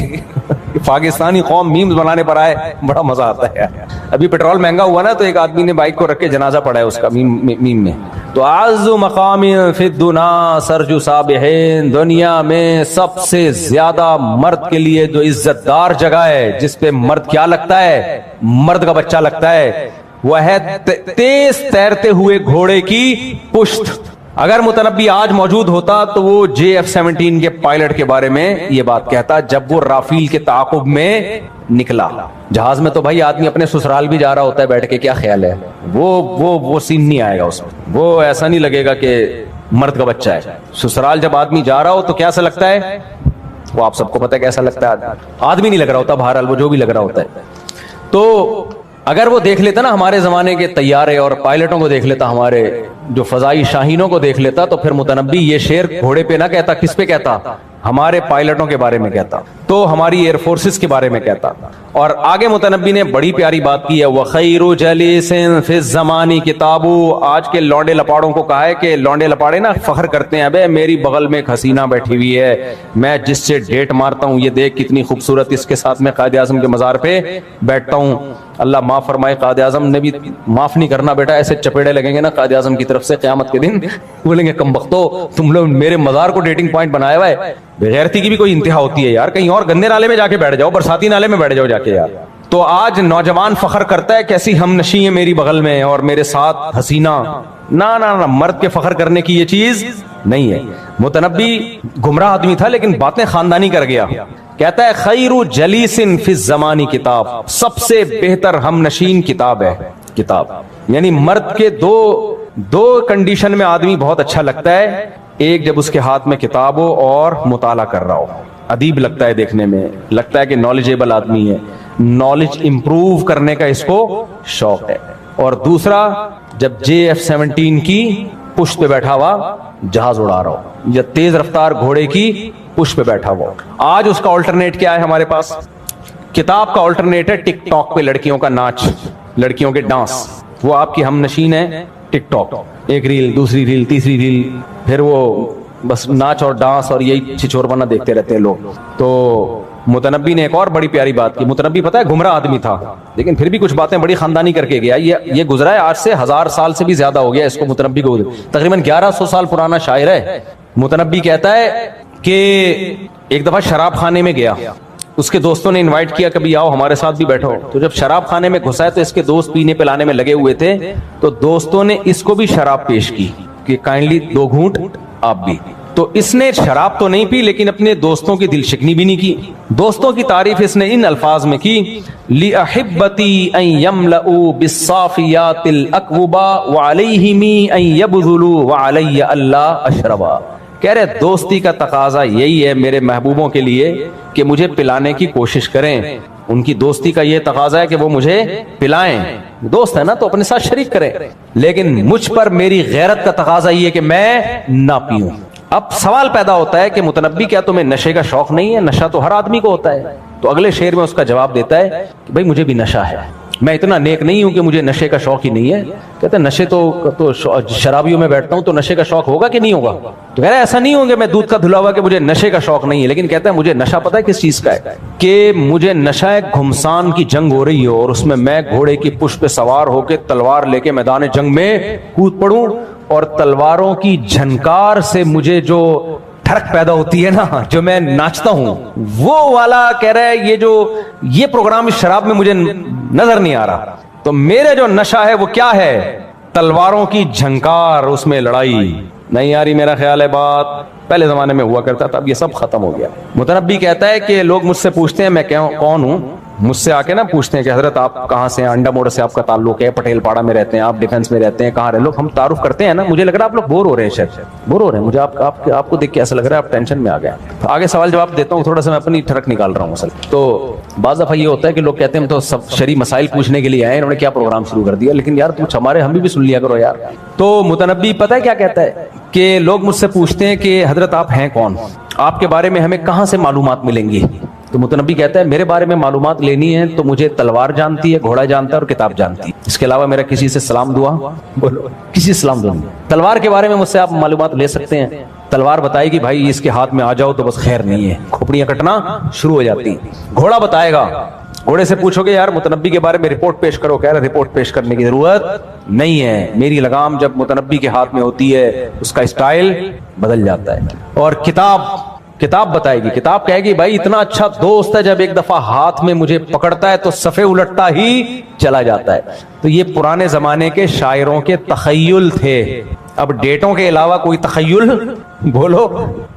پاکستانی قوم میمز بنانے پر آئے, بڑا مزہ آتا ہے. ابھی پیٹرول مہنگا ہوا نا, تو ایک آدمی نے بائک کو رکھ کے جنازہ پڑھا ہے اس کا میم میں. تو اعز مقام فی الدنا سرج صابحین, دنیا میں سب سے زیادہ مرد کے لیے جو عزت دار جگہ ہے, جس پہ مرد کیا لگتا ہے, مرد کا بچہ لگتا ہے, وہ ہے تیز تیرتے ہوئے گھوڑے کی پشت. اگر متنبی آج موجود ہوتا تو وہ JF-17 کے پائلٹ کے بارے میں یہ بات کہتا جب وہ رافیل کے تعاقب میں نکلا. جہاز میں تو بھائی آدمی اپنے سسرال بھی جا رہا ہوتا ہے بیٹھ کے, کیا خیال ہے, وہ سین نہیں آئے گا اس میں, وہ ایسا نہیں لگے گا کہ مرد کا بچہ ہے. سسرال جب آدمی جا رہا ہو تو کیسا لگتا ہے, وہ آپ سب کو پتہ ہے کیسا لگتا ہے, آدمی نہیں لگ رہا ہوتا, بہرحال وہ جو بھی لگ رہا ہوتا ہے. تو اگر وہ دیکھ لیتا نا ہمارے زمانے کے طیارے اور پائلٹوں کو دیکھ لیتا, ہمارے جو فضائی شاہینوں کو دیکھ لیتا, تو پھر متنبی یہ شعر گھوڑے پہ نہ کہتا, کس پہ کہتا, ہمارے پائلٹوں کے بارے میں کہتا, تو ہماری ایئر فورسز کے بارے میں کہتا. اور آگے متنبی نے بڑی پیاری بات کی ہے, وَخَيْرُ جَلِيسٍ فِي الزَّمَانِ کِتَابُ. آج کے لونڈے لپاڑوں کو کہا ہے کہ لونڈے لپاڑے نا فخر کرتے ہیں, ابے میری بغل میں ایک حسینہ بیٹھی ہوئی ہے, میں جس سے ڈیٹ مارتا ہوں, یہ دیکھ کتنی خوبصورت, اس کے ساتھ میں قائد اعظم کے مزار پہ بیٹھتا ہوں. اللہ معاف فرمائے, قائد اعظم نے بھی معاف نہیں کرنا بیٹا, ایسے چپیڑے لگیں گے نا قائد اعظم کی طرف سے قیامت کے دن, بولیں گے کم بختو تم لوگ میرے مزار کو ڈیٹنگ پوائنٹ بنایا ہوا ہے. بغیرتی کی بھی کوئی انتہا ہوتی ہے یار, کہیں اور گندے نالے میں جا کے بیٹھ جاؤ, برساتی نالے میں بیٹھ جاؤ جا کے یار. تو آج نوجوان فخر کرتا ہے کیسی ہم نشیں ہے میری بغل میں اور میرے ساتھ حسینہ. نہ مرد کے فخر کرنے کی یہ چیز نہیں ہے. متنبی گمراہ آدمی تھا لیکن باتیں خاندانی کر گیا. کہتا ہے خیر جلیس فی الزمان کتاب, سب سے بہتر ہم نشین کتاب ہے کتاب. یعنی مرد کے دو کنڈیشن میں آدمی بہت اچھا لگتا ہے, ایک جب اس کے ہاتھ میں کتاب ہو اور مطالعہ کر رہا ہو, ادیب لگتا ہے دیکھنے میں, لگتا ہے کہ نالجیبل آدمی ہے, نالج امپروو کرنے کا اس کو شوق ہے. اور دوسرا جب JF-17 کی پشت پہ بیٹھا ہوا جہاز اڑا رہا ہو, یا تیز رفتار گھوڑے کی پشت پہ بیٹھا ہوا. آج اس کا آلٹرنیٹ کیا ہے ہمارے پاس, کتاب کا آلٹرنیٹ ہے ٹک ٹاک پہ لڑکیوں کا ناچ, لڑکیوں کے ڈانس. وہ آپ کی ہم نشین ہے ٹک ٹاک, ایک ریل, دوسری ریل, تیسری ریل, پھر وہ بس ناچ اور ڈانس اور یہی چھچورپنا دیکھتے رہتے ہیں لوگ. تو متنبی نے ایک اور بڑی پیاری بات کی. متنبی پتہ ہے گمراہ آدمی تھا لیکن پھر بھی کچھ باتیں بڑی خاندانی کر کے گیا. یہ گزرا ہے آج سے 1000 سال سے بھی زیادہ ہو گیا اس کو, متنبی کو تقریباً 1100 سال پرانا شاعر ہے. متنبی کہتا ہے کہ ایک دفعہ شراب خانے میں گیا, اس کے دوستوں نے انوائٹ کیا کبھی آؤ ہمارے ساتھ بھی بیٹھو. تو جب شراب خانے میں گھسا ہے تو اس کے دوست پینے پلانے میں لگے ہوئے تھے, تو دوستوں نے اس کو بھی شراب پیش کی کہ کائنڈلی 2 گھونٹ آپ بھی. تو اس نے شراب تو نہیں پی لیکن اپنے دوستوں کی دل شکنی بھی نہیں کی. دوستوں کی تعریف اس نے ان الفاظ میں کی, لِأَحِبَّتِي أَن يَمْلَؤُوا بِالصَّافِيَاتِ الْأَكْوَبَا وَعَلَيْهِمِ أَن يَبْذُلُوا وَعَلَيَّ أَلَّا أَشْرَبَا. کہہ رہے دوستی کا تقاضا یہی ہے میرے محبوبوں کے لیے کہ مجھے پلانے کی کوشش کریں. ان کی دوستی کا یہ تقاضا ہے کہ وہ مجھے پلائیں, دوست ہے نا تو اپنے ساتھ شریک کریں, لیکن مجھ پر میری غیرت کا تقاضا یہ ہے کہ میں نہ پیوں. اب سوال پیدا ہوتا ہے کہ متنبی کیا تمہیں نشے کا شوق نہیں ہے؟ نشہ تو ہر آدمی کو ہوتا ہے. تو اگلے شعر میں اس کا جواب دیتا ہے کہ بھائی مجھے بھی نشہ ہے, میں اتنا نیک نہیں ہوں کہ مجھے نشے کا شوق ہی نہیں ہے. کہتے ہیں نشے تو شرابیوں میں بیٹھتا ہوں تو نشے کا شوق ہوگا کہ نہیں ہوگا؟ تو کہہ رہا ہے ایسا نہیں ہوگا میں دودھ کا دھلا ہوا کہ مجھے نشے کا شوق نہیں ہے, لیکن کہتا ہے مجھے نشہ پتہ ہے کس چیز کا ہے, کہ مجھے نشہ ہے گھمسان کی جنگ ہو رہی ہو اور اس میں گھوڑے کی پشت پہ سوار ہو کے تلوار لے کے میدان جنگ میں کود پڑوں, اور تلواروں کی جھنکار سے مجھے جو ٹھڑک پیدا ہوتی ہے نا, جو میں ناچتا ہوں, وہ والا کہہ رہا ہے یہ پروگرام اس شراب میں مجھے نظر نہیں آ رہا. تو میرے جو نشہ ہے وہ کیا ہے؟ تلواروں کی جھنکار, اس میں لڑائی نہیں آ رہی. میرا خیال ہے بات پہلے زمانے میں ہوا کرتا تھا, اب یہ سب ختم ہو گیا. متنبی کہتا ہے کہ لوگ مجھ سے پوچھتے ہیں میں کون ہوں, مجھ سے آ کے نا پوچھتے ہیں کہ حضرت آپ کہاں سے ہیں, انڈا موڑ سے آپ کا تعلق ہے, پٹیل پاڑا میں رہتے ہیں, آپ ڈیفنس میں رہتے ہیں, کہاں رہے لوگ, ہم تعارف کرتے ہیں نا. مجھے لگ رہا ہے آپ لوگ بور ہو رہے ہیں, شاید بور ہو رہے ہیں, مجھے آپ کو دیکھ کے ایسا لگ رہا ہے آپ ٹینشن میں آ گئے. آگے سوال جواب دیتا ہوں, تھوڑا سا میں اپنی ٹھڑک نکال رہا ہوں اصل. تو بعض دفعہ یہ ہوتا ہے کہ لوگ کہتے ہیں ہم تو سب شرعی مسائل پوچھنے کے لیے آئے, انہوں نے کیا پروگرام شروع کر دیا, لیکن یار کچھ ہمارے ہم بھی سن لیا کرو یار. تو متنبی پتہ ہے کیا کہتا ہے کہ لوگ مجھ سے پوچھتے ہیں کہ حضرت آپ ہیں کون, آپ کے بارے میں ہمیں کہاں سے معلومات ملیں گی؟ تو متنبی کہتا ہے میرے بارے میں معلومات لینی ہے تو مجھے تلوار جانتی ہے, گھوڑا جانتا ہے اور کتاب جانتی ہے, اس کے علاوہ میرا کسی سے سلام دعا بولو, کسی سے سلام دعا نہیں. تلوار کے بارے میں مجھ سے آپ معلومات لے سکتے ہیں, تلوار بتائے گی بھائی اس کے ہاتھ میں آ جاؤ تو بس خیر نہیں ہے, کھوپڑیاں کٹنا شروع ہو جاتی ہیں. گھوڑا بتائے گا, گھوڑے سے پوچھو گے یار متنبی کے بارے میں رپورٹ پیش کرو, کہہ رہے رپورٹ پیش کرنے کی ضرورت نہیں ہے, میری لگام جب متنبی کے ہاتھ میں ہوتی ہے اس کا اسٹائل بدل جاتا ہے. اور کتاب بتائے گی, کتاب کہے گی بھائی اتنا اچھا دوست ہے جب ایک دفعہ ہاتھ میں مجھے پکڑتا ہے تو صفحے الٹتا ہی چلا جاتا ہے. تو یہ پرانے زمانے کے شاعروں کے تخیل تھے, اب ڈیٹوں کے علاوہ کوئی تخیل بولو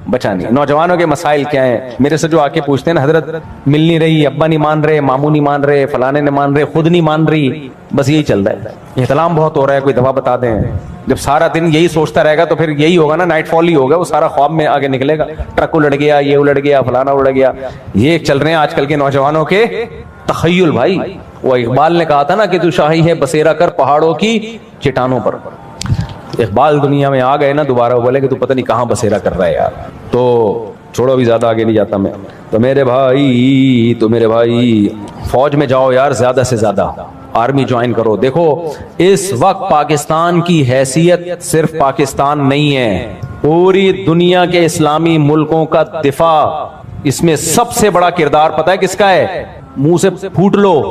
بچا نہیں. نوجوانوں کے مسائل کیا ہیں؟ میرے سے جو آ کے پوچھتے ہیں نا، حضرت مل نہیں رہی، ابا نہیں مان رہے، ماموں نہیں مان رہے، فلانے نہیں مان رہے، خود نہیں مان رہی، بس یہی چل رہا ہے. احتلام بہت ہو رہا ہے، کوئی دوا بتا دیں. جب سارا دن یہی سوچتا رہے گا تو پھر یہی ہوگا نا، نائٹ فال ہی ہوگا، وہ سارا خواب میں آگے نکلے گا. ٹرک الٹ گیا، یہ الٹ گیا، فلانا الٹ گیا. یہ چل رہے ہیں آج کل کے نوجوانوں کے تخیل. بھائی وہ اقبال نے کہا تھا نا کہ تو شاہی ہے بسیرا کر پہاڑوں کی چٹانوں پر. اقبال دنیا میں آ گئے نا دوبارہ، وہ بولے کہ تو پتہ نہیں کہاں بسیرا کر رہا ہے یار. تو چھوڑو، بھی زیادہ آگے نہیں جاتا میں. تو میرے بھائی فوج میں جاؤ یار، زیادہ سے زیادہ آرمی جوائن کرو. دیکھو اس وقت پاکستان کی حیثیت صرف پاکستان نہیں ہے، پوری دنیا کے اسلامی ملکوں کا دفاع. اس میں سب سے بڑا کردار پتہ ہے کس کا ہے؟ منہ سے پھوٹ لو،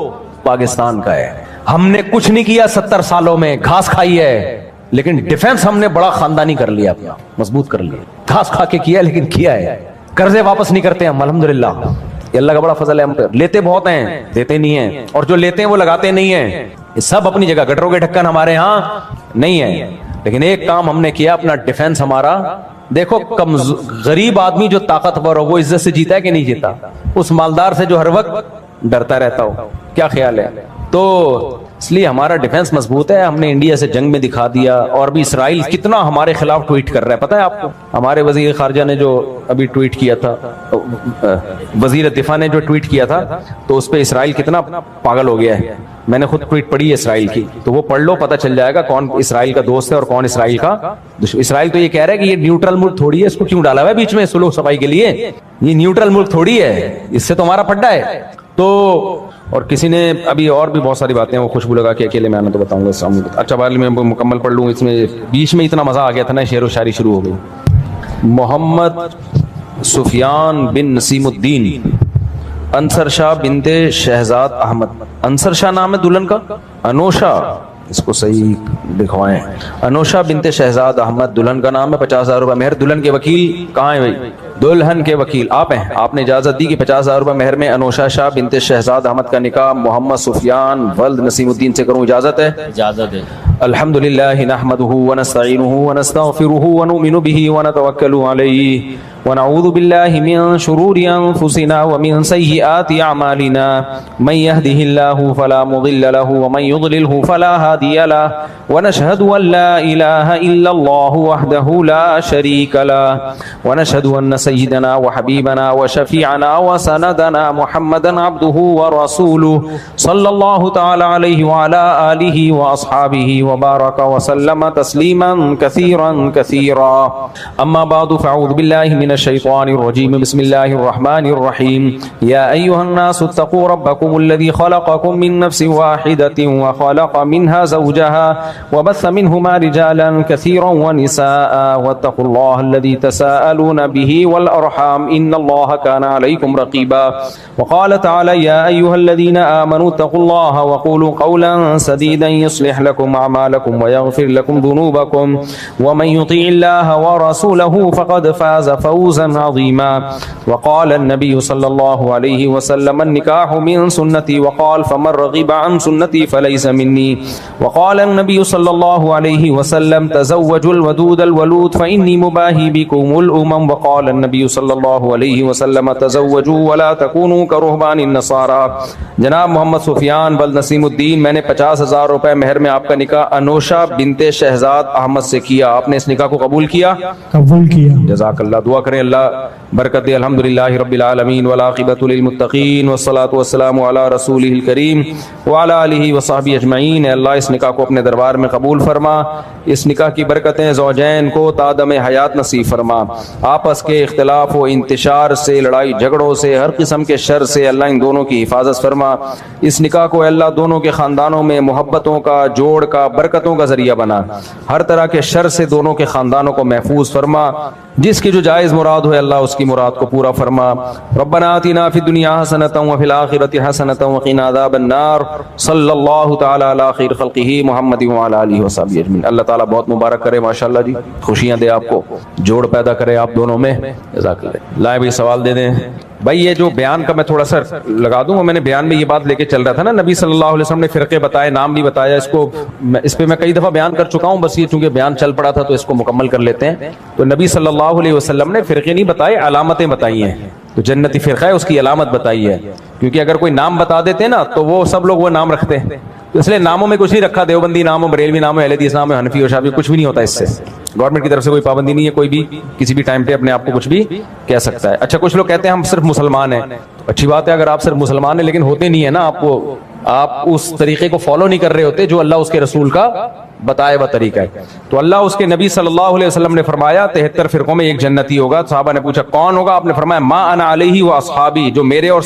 پاکستان کا ہے. ہم نے کچھ نہیں کیا 70 سالوں میں، گھاس کھائی ہے، لیکن ڈیفنس ہم نے بڑا خاندانی کر لیا، اپنا مضبوط کر لیا. گھاس کھا کے کیا لیکن کیا ہے. قرضے واپس نہیں کرتے ہم الحمدللہ، یہ اللہ کا بڑا فضل ہے ہم پر. لیتے بہت ہیں، دیتے نہیں ہیں، اور جو لیتے ہیں وہ لگاتے نہیں ہیں. یہ سب اپنی جگہ. گٹروں کے ڈھکن ہمارے ہاں نہیں ہے، لیکن ایک کام ہم نے کیا، اپنا ڈیفنس ہمارا. دیکھو غریب آدمی جو طاقتور ہو وہ عزت سے جیتا ہے کہ نہیں جیتا؟ اس مالدار سے جو ہر وقت ڈرتا رہتا ہو. کیا خیال ہے؟ تو اس لیے ہمارا ڈیفنس مضبوط ہے. ہم نے انڈیا سے جنگ میں دکھا دیا. اور بھی اسرائیل کتنا ہمارے خلاف ٹویٹ کر رہا ہے، پتہ ہے آپ کو؟ ہمارے وزیر خارجہ نے جو ابھی ٹویٹ کیا تھا، وزیر دفاع نے جو ٹویٹ کیا تھا، تو اس پہ اسرائیل کتنا پاگل ہو گیا ہے. میں نے خود ٹویٹ پڑھی ہے اسرائیل کی، تو وہ پڑھ لو، پتہ چل جائے گا کون اسرائیل کا دوست ہے اور کون اسرائیل کا دشمن. اسرائیل تو یہ کہہ رہا ہے کہ یہ نیوٹرل ملک تھوڑی ہے، اس کو کیوں ڈالا ہوا ہے بیچ میں سلوک صفائی کے لیے؟ یہ نیوٹرل ملک تھوڑی ہے، اس سے تو ہمارا پڈا ہے. تو اور کسی نے ابھی اور بھی بہت ساری باتیں، وہ خوشبو لگا کے اکیلے میں آنا تو بتاؤں گا. اچھا بھائی میں مکمل پڑھ لوں، اس میں بیچ میں اتنا مزہ آ گیا تھا نا، شعر و شاعری شروع ہو گئی. محمد سفیان بن نسیم الدین انصر شاہ بنت شہزاد احمد. انصر شاہ نام ہے دلہن کا، انوشا، اس کو صحیح لکھوائیں، انوشا بنت شہزاد احمد دلہن کا نام ہے. 50,000 روپے مہر. دلہن کے وکیل کہاں ہیں بھائی؟ دلہن کے وکیل آپ ہیں. آپ نے اجازت دی کہ 50,000 روپے مہر میں انوشا شاہ بنت شہزاد احمد کا نکاح محمد سفیان ولد نسیم الدین سے کروں. اجازت ہے؟ اجازت ہے. الحمدللہ نحمده ونستعینه ونستغفره ونؤمن به ونتوکل علیہ ونعوذ باللہ من شرور انفسنا ومن سیئات اعمالنا من يهده الله فلا مضل له ومن يضلله فلا هادي له ونشهد ان لا اله الا الله وحده لا شريك له ونشهد ان سيدنا وحبيبنا وشفيعنا وسندنا محمدا عبده ورسوله صلى الله تعالى عليه وعلى آله وأصحابه وبارك وسلم تسليما كثيرا كثيرا. أما بعد فأعوذ بالله من الشيطان الرجيم. بسم الله الرحمن الرحيم. يا أيها الناس اتقوا ربكم الذي خلقكم من نفس واحدة وخلق منها زوجها وبث منهما رجالا كثيرا ونساء واتقوا الله الذي تساءلون به والأرحام إن الله كان عليكم رقيبا. وقال تعالى يا أيها الذين آمنوا اتقوا الله وقولوا قولا سديدا يصلح لكم أعمالكم ويغفر لكم ذنوبكم ومن يطيع الله ورسوله فقد فاز فوزا عظيما. وقال النبي صلى الله عليه وسلم النكاح من سنتي وقال فمن رغب عن سنتي فليس مني. وقال النبي صلى الله عليه وسلم تزوجوا الودود الولود فإني مباهي بكم الأمم. وقال النبي صلى الله عليه وسلم تزوجوا ولا تكونوا كرهبان النصارى. جناب محمد سفیان بلد نسیم الدین، میں نے 50,000 روپے مہر میں آپ کا نکاح انوشا بنت شہزاد احمد سے کیا. آپ نے اس نکاح کو قبول کیا؟ قبول کیا. جزاک اللہ. دعا کریں اللہ برکت دے. الحمدللہ رب العالمین والعاقبۃ للمتقین والصلاۃ والسلام علی رسولہ الکریم وعلی آلہ وصحبہ اجمعین. اے اللہ اس نکاح کو اپنے دربار میں قبول فرما. اس نکاح کی برکتیں زوجین کو تا دم حیات نصیب فرما. آپس کے اختلاف و انتشار سے، لڑائی جھگڑوں سے، ہر قسم کے شر سے اللہ ان دونوں کی حفاظت فرما. اس نکاح کو اللہ دونوں کے خاندانوں میں محبتوں کا، جوڑ کا، برکتوں کا ذریعہ بنا. ہر طرح کے شر سے دونوں کے خاندانوں کو محفوظ فرما. جس کی جو جائز مراد ہو اللہ اس کی مراد کو پورا فرما. ربنا آتنا فی الدنیا حسنۃ وفی الآخرۃ حسنۃ وقنا عذاب النار. صلی اللہ تعالی علی خیر خلقہ محمد وعلی آلہ وصحبہ اجمعین. اللہ تعالیٰ بہت مبارک کرے. ماشاءاللہ جی، خوشیاں دے آپ کو، جوڑ پیدا کرے آپ دونوں میں. جزاک اللہ. لائے بھائی سوال دے دیں. بھائی یہ جو بیان کا میں تھوڑا سا لگا دوں, میں نے بیان میں یہ بات لے کے چل رہا تھا نا, نبی صلی اللہ علیہ وسلم نے فرقے بتائے, نام بھی بتایا, اس پہ میں کئی دفعہ بیان کر چکا ہوں, بس یہ چونکہ بیان چل پڑا تھا تو اس کو مکمل کر لیتے ہیں. تو نبی صلی اللہ علیہ وسلم نے فرقے نہیں بتائے, علامتیں بتائی ہیں. تو جنتی فرقہ ہے اس کی علامت بتائی ہے, کیونکہ اگر کوئی نام بتا دیتے نا تو وہ سب لوگ وہ نام رکھتے ہیں, تو اس لیے ناموں میں کچھ نہیں رکھا, دیوبندی نام ہو, بریلوی نام ہو, اہل حدیث نام ہو, حنفی اور شافعی, کچھ بھی نہیں ہوتا اس سے. گورنمنٹ کی طرف سے کوئی پابندی نہیں ہے, کوئی بھی کسی بھی ٹائم پہ اپنے آپ کو کچھ بھی کہہ سکتا ہے. اچھا کچھ لوگ کہتے ہیں ہم صرف مسلمان ہیں, اچھی بات ہے اگر آپ صرف مسلمان ہیں, لیکن ہوتے نہیں ہے نا, آپ اس طریقے کو فالو نہیں کر رہے ہوتے جو اللہ اس کے رسول کا بتایا ہوا طریقہ ہے. تو اللہ اس کے نبی صلی اللہ علیہ وسلم نے فرمایا 73 فرقوں میں ایک جنتی ہوگا. صحابہ نے پوچھا کون ہوگا, آپ نے فرمایا ما انا علیہ و اصحابی, جو میرے اور